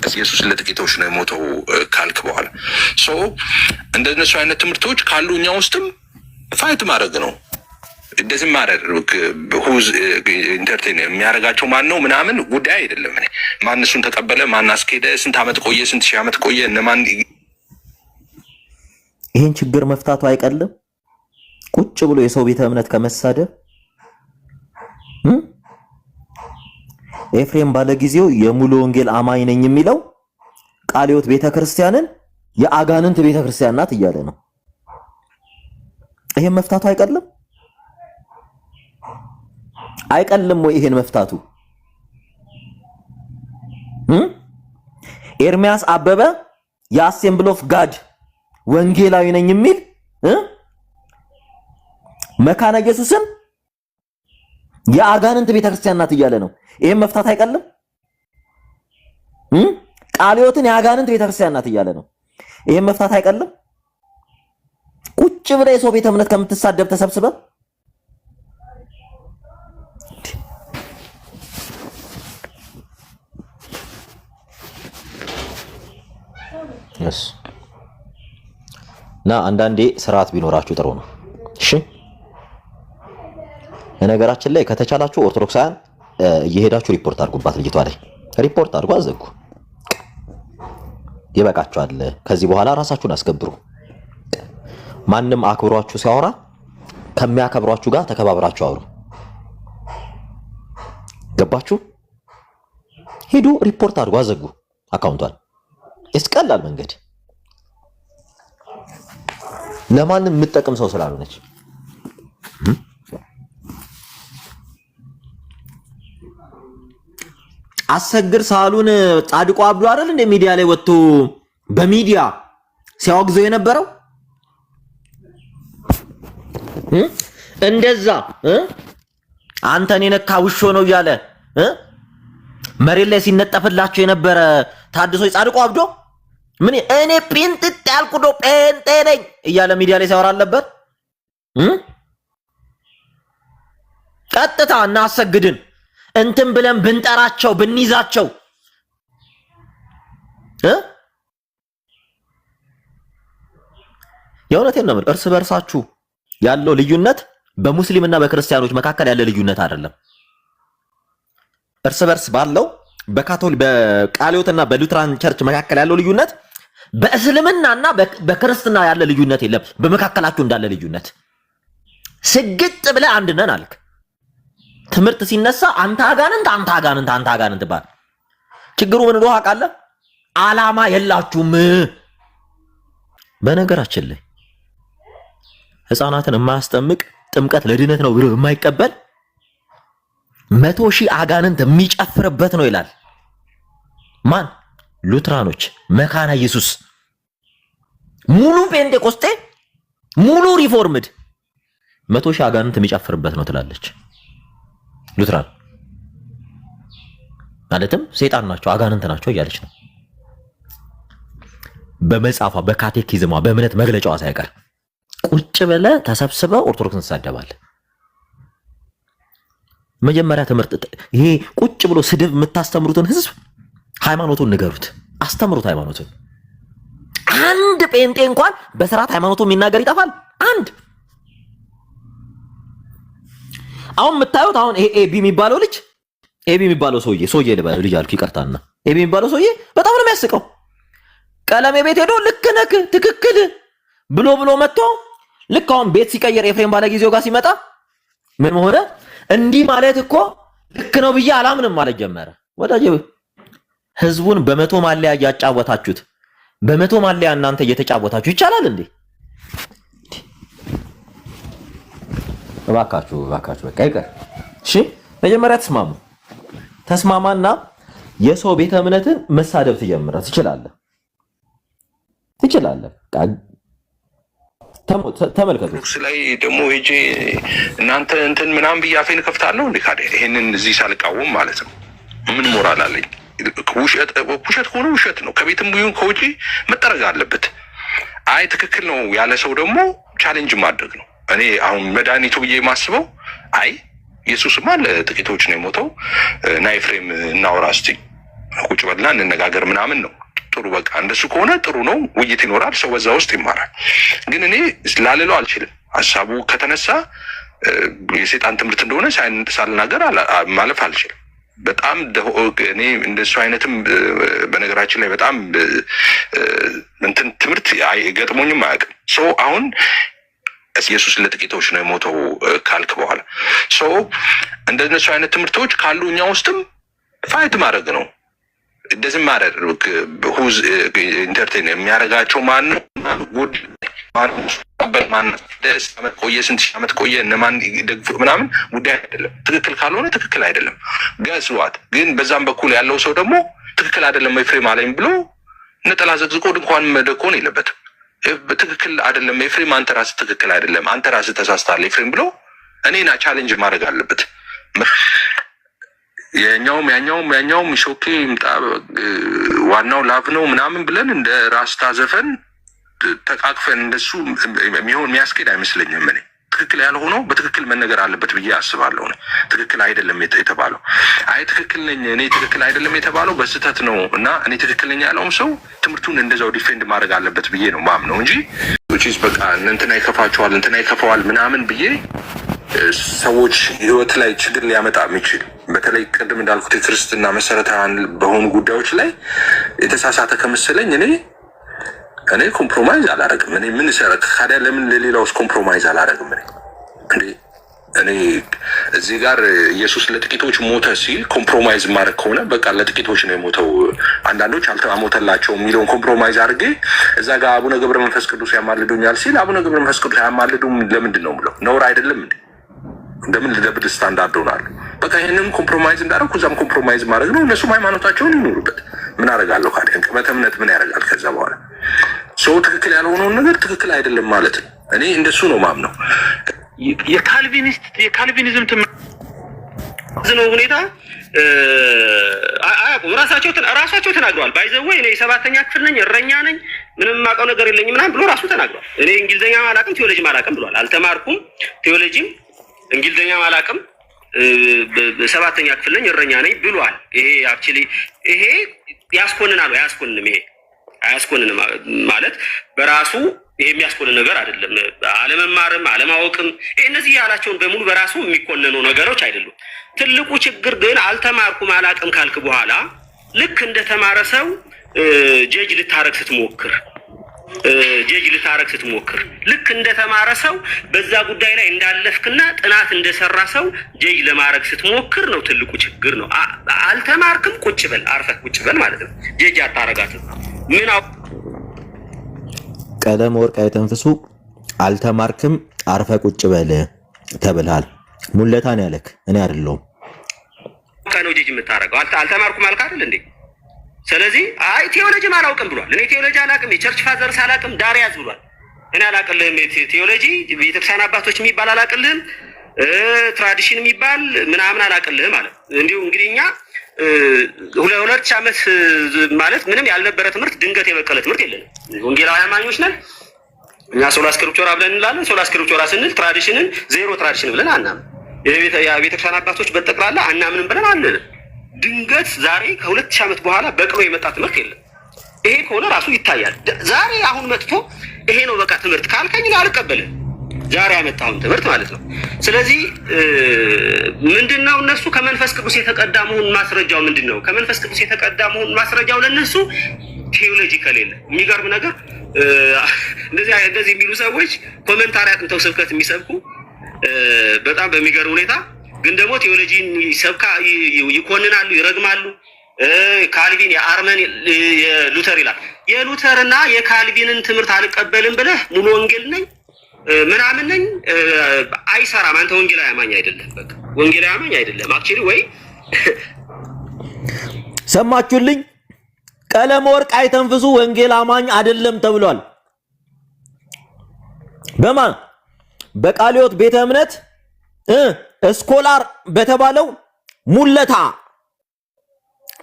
ኢየሱስ ለጥቂቶች ነው የሞተው ካልክ በኋላ ሶ እንደነሱ አይነት ትምህርቶች ካሉ እኛ ውስጥም ፋይት ማድረግ ነው። እንደዚህ ማድረግ ሁዝ ኢንተርቴን የሚያደርጋቸው ማን ነው ምናምን ጉዳይ አይደለም። እኔ ማን እሱን ተቀበለ ማን አስኬደ ስንት ዓመት ቆየ ስንት ሺህ ዓመት ቆየ እነማን ይሄን ችግር መፍታቱ አይቀልም። ቁጭ ብሎ የሰው ቤተ እምነት ከመሳደብ ኤፍሬም ባለጊዜው የሙሉ ወንጌል አማኝ ነኝ የሚለው ቃለ ሕይወት ቤተክርስቲያንን የአጋንንት ቤተክርስቲያን ናት እያለ ነው። ይሄን መፍታቱ አይቀልም አይቀልም ወይ? ይሄን መፍታቱ ኤርሚያስ አበበ የአሴምብል ኦፍ ጋድ ወንጌላዊ ነኝ የሚል መካነ ኢየሱስን የአጋንንት ቤተክርስቲያን ናት እያለ ነው። ይሄን መፍታት አይቀልም? ቃለ ሕይወትን የአጋንንት ቤተክርስቲያን ናት እያለ ነው። ይሄን መፍታት አይቀልም? ቁጭ ብለህ የሰው ቤተ እምነት ከምትሳደብ ተሰብስበህ እና አንዳንዴ ስርዓት ቢኖራችሁ ጥሩ ነው። በነገራችን ላይ ከተቻላችሁ ኦርቶዶክሳውያን እየሄዳችሁ ሪፖርት አድርጉባት ልጅቷ ላይ ሪፖርት አድርጉ አዘጉ ይበቃችኋል ከዚህ በኋላ ራሳችሁን አስከብሩ ማንንም አክብሯችሁ ሲያወራ ከሚያከብሯችሁ ጋር ተከባብራችሁ አውሩ ገባችሁ ሄዱ ሪፖርት አድርጉ አዘጉ አካውንቷን እስቀላል መንገድ ለማንም የምትጠቅም ሰው ስላልሆነች አሰግር ሳሉን ጻድቁ አብዱ አይደል እንደ ሚዲያ ላይ ወጥቶ በሚዲያ ሲያወግዘው የነበረው እንደዛ አንተን የነካ ውሾ ነው እያለ መሬት ላይ ሲነጠፍላቸው የነበረ ታድሶ ጻድቁ አብዶ ምን እኔ ጴንጥጥ ያልኩ ነው ጴንጤ ነኝ እያለ ሚዲያ ላይ ሲያወራ ነበር ቀጥታ እና አሰግድን እንትን ብለን ብንጠራቸው ብንይዛቸው የእውነቴን ነው እርስ በርሳችሁ ያለው ልዩነት በሙስሊምና በክርስቲያኖች መካከል ያለ ልዩነት አይደለም እርስ በርስ ባለው በካቶሊክ በቃሊዮትና በሉትራን ቸርች መካከል ያለው ልዩነት በእስልምናና በክርስትና ያለ ልዩነት የለም በመካከላችሁ እንዳለ ልዩነት ስግጥ ብለ አንድ ነን አልክ ትምህርት ሲነሳ አንተ አጋንንት ባል ችግሩ ምን እንደሆነ አቃለ አላማ የላችሁም በነገራችን ላይ ህፃናትን የማያስጠምቅ ጥምቀት ለድነት ነው ብሎ የማይቀበል 100,000 አጋንንት የሚጨፍርበት ነው ይላል ማን ሉትራኖች መካና ኢየሱስ ሙሉ ፔንቴኮስቴ ሙሉ ሪፎርምድ 100,000 አጋንንት የሚጨፍርበት ነው ትላለች ሉትራን ማለትም ሰይጣን ናቸው አጋንንት ናቸው እያለች ነው በመጻፏ በካቴኪዝሟ በእምነት መግለጫዋ ሳይቀር ቁጭ ብለ ተሰብስበው ኦርቶዶክስን ተሳደባለ መጀመሪያ ትምህርት ይሄ ቁጭ ብሎ ስድብ የምታስተምሩትን ህዝብ ሃይማኖቱን ንገሩት አስተምሩት ሃይማኖቱን አንድ ጴንጤ እንኳን በስርዓት ሃይማኖቱን የሚናገር ይጣፋል አንድ አሁን የምታዩት አሁን ይሄ ኤቢ የሚባለው ልጅ ኤቢ የሚባለው ሰውዬ ልጅ አልኩ ይቀርታና ኤቢ የሚባለው ሰውዬ በጣም ነው የሚያስቀው ቀለሜ ቤት ሄዶ ልክ ነክ ትክክል ብሎ መጥቶ ልክ አሁን ቤት ሲቀየር ኤፍሬም ባለ ጊዜው ጋር ሲመጣ ምን ሆነ እንዲህ ማለት እኮ ልክ ነው ብዬ አላምንም ማለት ጀመረ ወዳጄ ህዝቡን በመቶ ማሊያ ያጫወታችሁት በመቶ ማሊያ እናንተ እየተጫወታችሁ ይቻላል እንዴ እባካችሁ በቃ ይቀር እሺ መጀመሪያ ተስማማና የሰው ቤተ እምነትን መሳደብ ትችላለህ ተመልከቱ ላይ ደግሞ ሄጄ እናንተ እንትን ምናምን ብያፌን ከፍታለሁ እንዴ ካደ ይሄንን እዚህ ሳልቃወም ማለት ነው ምን ሞራል አለኝ ውሸት ሆኖ ውሸት ነው ከቤትም ቢሆን ከውጪ መጠረግ አለበት አይ ትክክል ነው ያለ ሰው ደግሞ ቻሌንጅ ማድረግ ነው እኔ አሁን መድኃኒቱ ብዬ ማስበው አይ ኢየሱስማ ለጥቂቶች ነው የሞተው እና ኤፍሬም እናውራ እስቲ ቁጭ በልና እንነጋገር ምናምን ነው ጥሩ በቃ እንደሱ ከሆነ ጥሩ ነው ውይይት ይኖራል ሰው በዛ ውስጥ ይማራል ግን እኔ ላልለው አልችልም ሐሳቡ ከተነሳ የሰይጣን ትምህርት እንደሆነ ሳልናገር ማለፍ አልችልም በጣም እኔ እንደሱ አይነትም በነገራችን ላይ በጣም እንትን ትምህርት ገጥሞኝም አያውቅም ሶ አሁን ኢየሱስ ለጥቂቶች ነው የሞተው ካልክ በኋላ ሶ እንደነሱ አይነት ትምህርቶች ካሉ እኛ ውስጥም ፋይት ማድረግ ነው it doesn't matter who's entertain የሚያረጋቸው ማን ጉድ ማን ደስ ቆየ ስንት ዓመት ቆየ እነማን ደግፎ ምናምን ጉዳይ አይደለም ትክክል ካልሆነ ትክክል አይደለም ጋስዋት ግን በዛም በኩል ያለው ሰው ደግሞ ትክክል አይደለም ኤፍሬም አለኝ ብሎ ነጠላ ዘግዝቆ እንኳን መደኮን የለበትም ትክክል አይደለም ኤፍሬም አንተ ራስህ ትክክል አይደለም አንተ ራስህ ተሳስተሃል ኤፍሬም ብሎ እኔና ቻሌንጅ ማድረግ አለበት ያኛውም ሾኬ ዋናው ላቭ ነው ምናምን ብለን እንደ ራስታ ዘፈን ተቃቅፈን እንደሱ የሚያስኬድ አይመስለኝም እኔ ትክክል ያልሆነው በትክክል መነገር አለበት ብዬ አስባለሁ ነው ትክክል አይደለም የተባለው አይ ትክክል ነኝ እኔ ትክክል አይደለም የተባለው በስተት ነው እና እኔ ትክክል ነኝ ያለውም ሰው ትምህርቱን እንደዛው ዲፌንድ ማድረግ አለበት ብዬ ነው ማምነው እንጂ which is በቃ እንትና ይከፋቸዋል እንትና ይከፋዋል ምናምን ብዬ ሰዎች ህይወት ላይ ችግር ሊያመጣ የሚችል በተለይ ቅድም እንዳልኩት የክርስትና መሰረታዊ በሆኑ ጉዳዮች ላይ የተሳሳተ ከመሰለኝ እኔ ኮምፕሮማይዝ አላደርግም። እኔ ምን ሰረክ ታዲያ ለምን ለሌላውስ ኮምፕሮማይዝ አላደርግም? እኔ እዚህ ጋር ኢየሱስ ለጥቂቶች ሞተ ሲል ኮምፕሮማይዝ ማድረግ ከሆነ በቃ ለጥቂቶች ነው የሞተው፣ አንዳንዶች አልሞተላቸውም የሚለውን ኮምፕሮማይዝ አድርጌ እዛ ጋር አቡነ ገብረ መንፈስ ቅዱስ ያማልዱኛል ሲል አቡነ ገብረ መንፈስ ቅዱስ ያማልዱም ለምንድን ነው ብለው ነውር አይደለም እንዴ? እንደምን ለደብል ስታንዳርድ ሆናሉ። በቃ ይሄንን ኮምፕሮማይዝ እንዳደረኩ እዛም ኮምፕሮማይዝ ማድረግ ነው። እነሱም ሃይማኖታቸውን ይኖሩበት። ምን አደርጋለሁ ካዲያ ቅበተ እምነት ምን ያደርጋል? ከዛ በኋላ ሰው ትክክል ያልሆነውን ነገር ትክክል አይደለም ማለት ነው። እኔ እንደሱ ነው ማምነው። የካልቪኒዝም ትምዝነው ሁኔታ አያውቁም። ራሳቸው ተናግረዋል። ባይዘው እኔ የሰባተኛ ክፍል ነኝ፣ እረኛ ነኝ፣ ምንም የማውቀው ነገር የለኝም ምናምን ብሎ ራሱ ተናግሯል። እኔ እንግሊዝኛ አላውቅም፣ ቴዎሎጂ አላውቅም ብሏል። አልተማርኩም፣ ቴዎሎጂም እንግሊዝኛ አላውቅም፣ ሰባተኛ ክፍል ነኝ፣ እረኛ ነኝ ብሏል። ይሄ አክቹሊ ይሄ ያስኮንናል ወይ አያስኮንንም? ይሄ አያስኮንንም ማለት በራሱ ይሄ የሚያስኮንን ነገር አይደለም። አለመማርም አለማወቅም እነዚህ ያላቸውን በሙሉ በራሱ የሚኮነኑ ነገሮች አይደሉም። ትልቁ ችግር ግን አልተማርኩም አላውቅም ካልክ በኋላ ልክ እንደተማረ ሰው ጀጅ ልታረግ ስትሞክር ልክ እንደተማረ ሰው በዛ ጉዳይ ላይ እንዳለፍክና ጥናት እንደሰራ ሰው ጀጅ ለማድረግ ስትሞክር ነው ትልቁ ችግር ነው። አልተማርክም፣ ቁጭ በል አርፈህ ቁጭ በል ማለት ነው። ጀጅ አታረጋትም። ምን ቀለም ወርቅ አይተንፍሱ አልተማርክም አርፈ ቁጭ በል ተብልሃል። ሙለታን ያለክ እኔ አይደለሁም። ከነው ጀጅ የምታረጋው አልተማርኩም አልክ አይደል እንዴ? ስለዚህ አይ ቴዎሎጂ አላውቅም ብሏል። እኔ ቴዎሎጂ አላውቅም፣ የቸርች ፋዘርስ አላውቅም፣ ዳሪያዝ ብሏል። እኔ አላውቅልህም፣ ቴዎሎጂ ቤተክርስቲያን አባቶች የሚባል አላውቅልህም፣ ትራዲሽን የሚባል ምናምን አላውቅልህም ማለት እንዲሁ እንግዲህ እኛ 2 ዓመት ማለት ምንም ያልነበረ ትምህርት ድንገት የበቀለ ትምህርት የለንም። ወንጌላዊ አማኞች ነን እኛ። ሶላ ስክሪፕቸራ ብለን እንላለን። ሶላ ስክሪፕቸራ ስንል ትራዲሽንን ዜሮ ትራዲሽን ብለን አናምን። የቤተክርስቲያን አባቶች በጠቅላላ አናምንም ብለን አንልም። ድንገት ዛሬ ከ2000 ዓመት በኋላ በቅሎ የመጣ ትምህርት የለም። ይሄ ከሆነ ራሱ ይታያል። ዛሬ አሁን መጥቶ ይሄ ነው በቃ ትምህርት ካልከኝ አልቀበልም። ዛሬ ያመጣውን ትምህርት ማለት ነው። ስለዚህ ምንድነው እነሱ ከመንፈስ ቅዱስ የተቀዳ መሆኑን ማስረጃው ምንድነው? ከመንፈስ ቅዱስ የተቀዳ መሆኑን ማስረጃው ለነሱ ቴዎሎጂ ከሌለ የሚገርም ነገር እንደዚህ የሚሉ ሰዎች ኮሜንታሪ አጥንተው ስብከት የሚሰብኩ በጣም በሚገርም ሁኔታ ግን ደግሞ ቴዎሎጂን ይሰብካ ይኮንናሉ፣ ይረግማሉ። ካልቪን የአርመን የሉተር ይላል። የሉተርና የካልቪንን ትምህርት አልቀበልም ብለህ ሙሉ ወንጌል ነኝ ምናምን ነኝ አይሰራም። አንተ ወንጌላዊ አማኝ አይደለም። በቃ ወንጌላዊ አማኝ አይደለም። አክቹሊ ወይ ሰማችሁልኝ? ቀለም ወርቅ አይተንፍሱ ወንጌል አማኝ አይደለም ተብሏል። በማን በቃሊዮት ቤተ እምነት ስኮላር በተባለው ሙለታ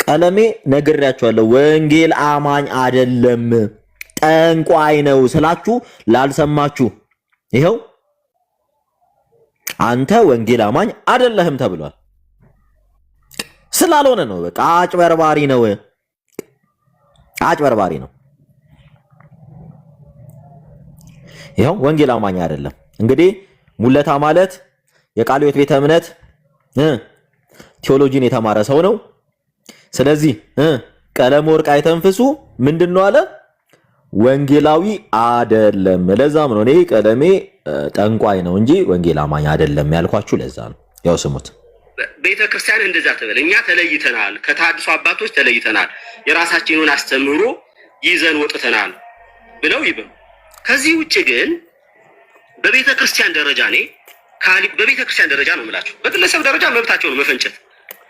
ቀለሜ ነግሬያችኋለሁ። ወንጌል አማኝ አይደለም ጠንቋይ ነው ስላችሁ ላልሰማችሁ ይሄው አንተ ወንጌል አማኝ አይደለህም ተብሏል። ስላልሆነ ነው። በቃ አጭበርባሪ ነው። ይሄው ወንጌል አማኝ አይደለም። እንግዲህ ሙለታ ማለት የቃሊዮት ቤተ እምነት ቴዎሎጂን የተማረ ሰው ነው። ስለዚህ ቀለም ወርቅ አይተንፍሱ ምንድነው አለ? ወንጌላዊ አይደለም። ለዛም ነው እኔ ቀለሜ ጠንቋይ ነው እንጂ ወንጌል አማኝ አይደለም ያልኳችሁ። ለዛ ነው። ያው ስሙት። ቤተክርስቲያን እንደዛ ተበለ። እኛ ተለይተናል፣ ከተሐድሶ አባቶች ተለይተናል፣ የራሳችንን አስተምህሮ ይዘን ወጥተናል ብለው ይበሉ። ከዚህ ውጭ ግን በቤተክርስቲያን ደረጃ በቤተክርስቲያን ደረጃ ነው የምላችሁ። በግለሰብ ደረጃ መብታቸው ነው መፈንጨት፣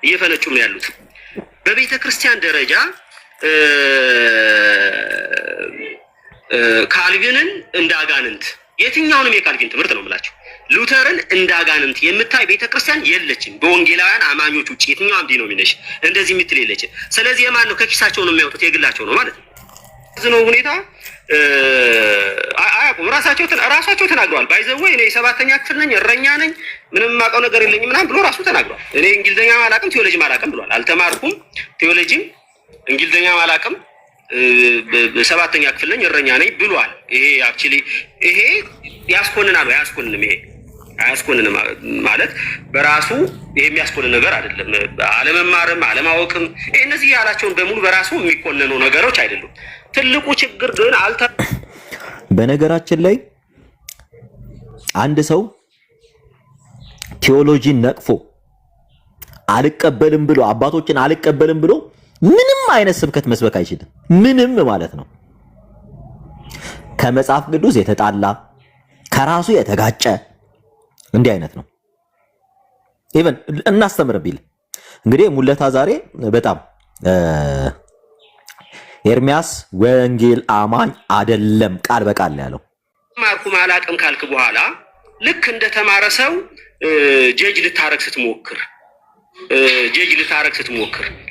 እየፈነጩ ነው ያሉት። በቤተክርስቲያን ደረጃ ካልቪንን እንዳጋንንት የትኛውንም የካልቪን ትምህርት ነው የምላችሁ ሉተርን እንዳጋንንት የምታይ ቤተክርስቲያን የለችም። በወንጌላውያን አማኞች ውጪ የትኛውም ዲኖሚኔሽን እንደዚህ የምትል የለችም። ስለዚህ የማን ነው? ከኪሳቸው ነው የሚያወጡት፣ የግላቸው ነው ማለት ነው። ዝኖ ሁኔታ አያውቁም። ራሳቸው ተናግረዋል። ባይዘው እኔ የሰባተኛ ክፍል ነኝ፣ እረኛ ነኝ፣ ምንም የማውቀው ነገር የለኝም ምናምን ብሎ ራሱ ተናግሯል። እኔ እንግሊዝኛ አላውቅም፣ ቴዎሎጂ አላውቅም ብሏል። አልተማርኩም፣ ቴዎሎጂም እንግሊዝኛ አላውቅም፣ ሰባተኛ ክፍል ነኝ፣ እረኛ ነኝ ብሏል። ይሄ አክቹሊ ይሄ ያስኮንናል ወይ አያስኮንንም? አያስኮንንም ማለት በራሱ የሚያስኮንን ነገር አይደለም። አለመማርም አለማወቅም እነዚህ ያላቸውን በሙሉ በራሱ የሚኮነኑ ነገሮች አይደሉም። ትልቁ ችግር ግን በነገራችን ላይ አንድ ሰው ቴዎሎጂን ነቅፎ አልቀበልም ብሎ አባቶችን አልቀበልም ብሎ ምንም አይነት ስብከት መስበክ አይችልም። ምንም ማለት ነው። ከመጽሐፍ ቅዱስ የተጣላ ከራሱ የተጋጨ እንዲህ አይነት ነው። ኢቭን እናስተምር ቢል እንግዲህ ሙለታ ዛሬ በጣም ኤርሚያስ ወንጌል አማኝ አይደለም ቃል በቃል ያለው ማርኩም አላቅም ካልክ በኋላ ልክ እንደተማረ ሰው ጀጅ ልታረግ ስትሞክር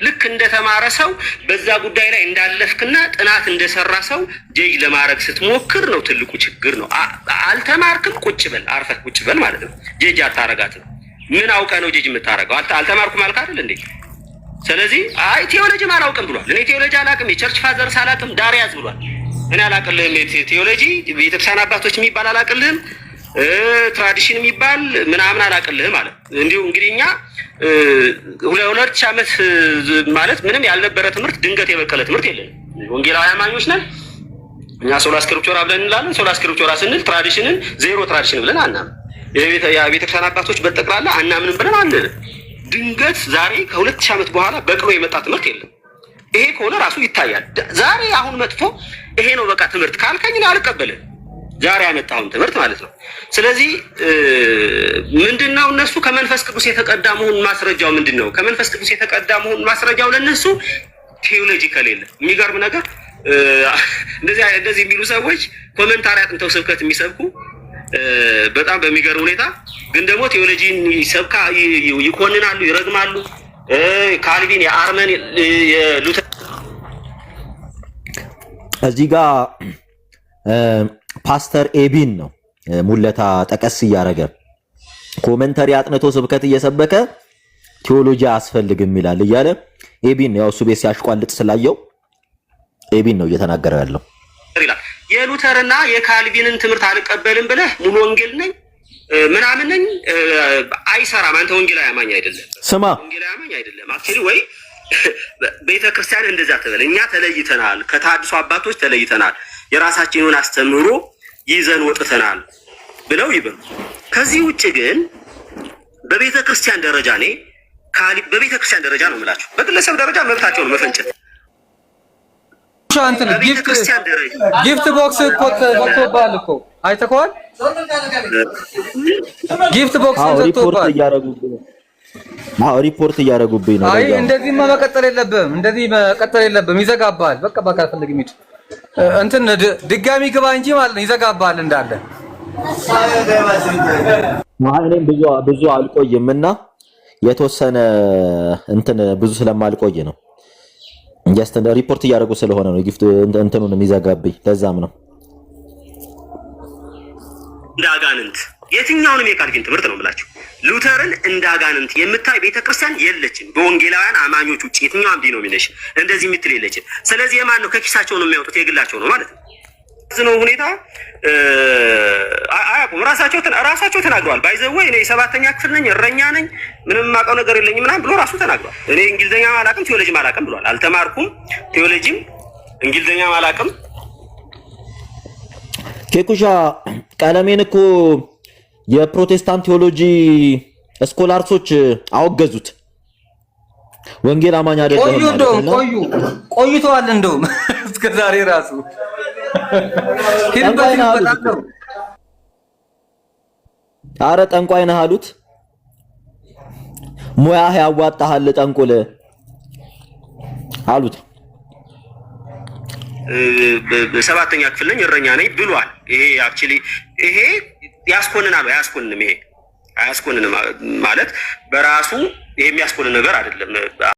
ልክ እንደተማረ ሰው በዛ ጉዳይ ላይ እንዳለፍክና ጥናት እንደሰራ ሰው ጀጅ ለማረግ ስትሞክር ነው ትልቁ ችግር ነው። አልተማርክም፣ ቁጭ በል አርፈህ ቁጭ በል ማለት ነው። ጀጅ አታረጋትም። ምን አውቀህ ነው ጀጅ የምታረገው? አልተማርኩም አልክ አይደል እንዴ? ስለዚህ አይ ቴዎሎጂ አላውቅም ብሏል። እኔ ቴዎሎጂ አላውቅም፣ የቸርች ፋዘርስ አላውቅም፣ ዳር ያዝ ብሏል። እኔ አላውቅልህም፣ ቴዎሎጂ ቤተክርስቲያን አባቶች የሚባል አላውቅልህም፣ ትራዲሽን የሚባል ምናምን አላውቅልህም ማለት እንዲሁ እንግዲህ እኛ 2000 ዓመት ማለት ምንም ያልነበረ ትምህርት ድንገት የበቀለ ትምህርት የለንም። ወንጌላዊ አማኞች ነን እኛ። ሶላ ስክሪፕቸራ ብለን እንላለን። ሶላ ስክሪፕቸራ ስንል ትራዲሽንን ዜሮ ትራዲሽን ብለን አናምን። የቤተክርስቲያን አባቶች በጠቅላላ አናምንም ብለን አንልም። ድንገት ዛሬ ከ2000 ዓመት በኋላ በቅሎ የመጣ ትምህርት የለም። ይሄ ከሆነ ራሱ ይታያል። ዛሬ አሁን መጥቶ ይሄ ነው በቃ ትምህርት ካልከኝ አልቀበልም። ዛሬ ያመጣውን ትምህርት ማለት ነው። ስለዚህ ምንድነው እነሱ ከመንፈስ ቅዱስ የተቀዳ መሆኑን ማስረጃው ምንድነው? ከመንፈስ ቅዱስ የተቀዳ መሆኑን ማስረጃው ለነሱ ቴዎሎጂ ከሌለ የሚገርም ነገር እንደዚህ የሚሉ ሰዎች ኮሜንታሪ አጥንተው ስብከት የሚሰብኩ በጣም በሚገርም ሁኔታ ግን ደግሞ ቴዎሎጂን ይሰብካ ይኮንናሉ፣ ይረግማሉ። ካልቪን የአርመን የሉተር እዚህ ጋር ፓስተር ኤቢን ነው ሙለታ ጠቀስ እያደረገ ኮሜንታሪ አጥንቶ ስብከት እየሰበከ ቴዎሎጂ አያስፈልግም ይላል እያለ ኤቢን ያው እሱ ቤት ሲያሽቋልጥ ስላየው ኤቢን ነው እየተናገረ ያለው። የሉተርና የካልቪንን ትምህርት አልቀበልም ብለህ ሙሉ ወንጌል ነኝ ምናምን ነኝ አይሰራም። አንተ ወንጌላዊ አማኝ አይደለም። ስማ ወንጌላዊ አማኝ አይደለም። አክቹሊ ወይ ቤተክርስቲያን እንደዛ ተበለ እኛ ተለይተናል፣ ከታድሶ አባቶች ተለይተናል፣ የራሳችንን አስተምሮ ይዘን ወጥተናል ብለው ይበሉ። ከዚህ ውጭ ግን በቤተክርስቲያን ደረጃ በቤተክርስቲያን ደረጃ ነው የምላችሁ። በግለሰብ ደረጃ መብታቸው ነው መፈንጨት። ጊፍት ቦክስ እኮ ተወጥቶብሃል እኮ አይተኸዋል? ጊፍት ቦክስ ተወጥቶብሃል። ሪፖርት እያደረጉብኝ ነው። አይ እንደዚህማ መቀጠል የለብህም። ይዘጋብሃል። በቃ አልፈልግም ሂድ። እንትን ድጋሚ ግባ እንጂ ማለት ነው። ይዘጋብሃል እንዳለ። እኔም ብዙ አልቆይም እና የተወሰነ እንትን ብዙ ስለማልቆይ ነው። ጀስት ሪፖርት እያደረጉ ስለሆነ ነው ጊፍት እንትኑን የሚዘጋብኝ። ለዛም ነው እንዳጋንንት የትኛውንም የካልቪን ትምህርት ነው የምላችሁ። ሉተርን እንዳጋንንት የምታይ ቤተክርስቲያን የለችም። በወንጌላውያን አማኞች ውጭ የትኛውም ዲኖሚኔሽን እንደዚህ የምትል የለችም። ስለዚህ የማን ነው? ከኪሳቸው ነው የሚያወጡት፣ የግላቸው ነው ማለት ነው። ነው ሁኔታ አያውቁም። ራሳቸው ተናግረዋል። ባይዘወይ እኔ 7ኛ ክፍል ነኝ፣ እረኛ ነኝ፣ ምንም የማውቀው ነገር የለኝም ምናምን ብሎ ራሱ ተናግሯል። እኔ እንግሊዝኛ አላውቅም ቴዎሎጂም አላውቅም ብሏል። አልተማርኩም፣ ቴዎሎጂም እንግሊዝኛም አላውቅም። ኬኩሻ ቀለሜን እኮ የፕሮቴስታንት ቴዎሎጂ ስኮላርሶች አወገዙት። ወንጌል አማኝ አይደለም ቆይተዋል። እንደውም እስከ ዛሬ ራሱ አረ ጠንቋይ ነህ አሉት። ሙያህ ያዋጣሃል ጠንቁል አሉት። 7ኛ ክፍል ነኝ እረኛ ነኝ ብሏል። ይሄ አክቹሊ ይሄ ያስኮንናል ወይ አያስኮንንም? ይሄ አያስኮንንም ማለት በራሱ የሚያስኮንን ነገር አይደለም።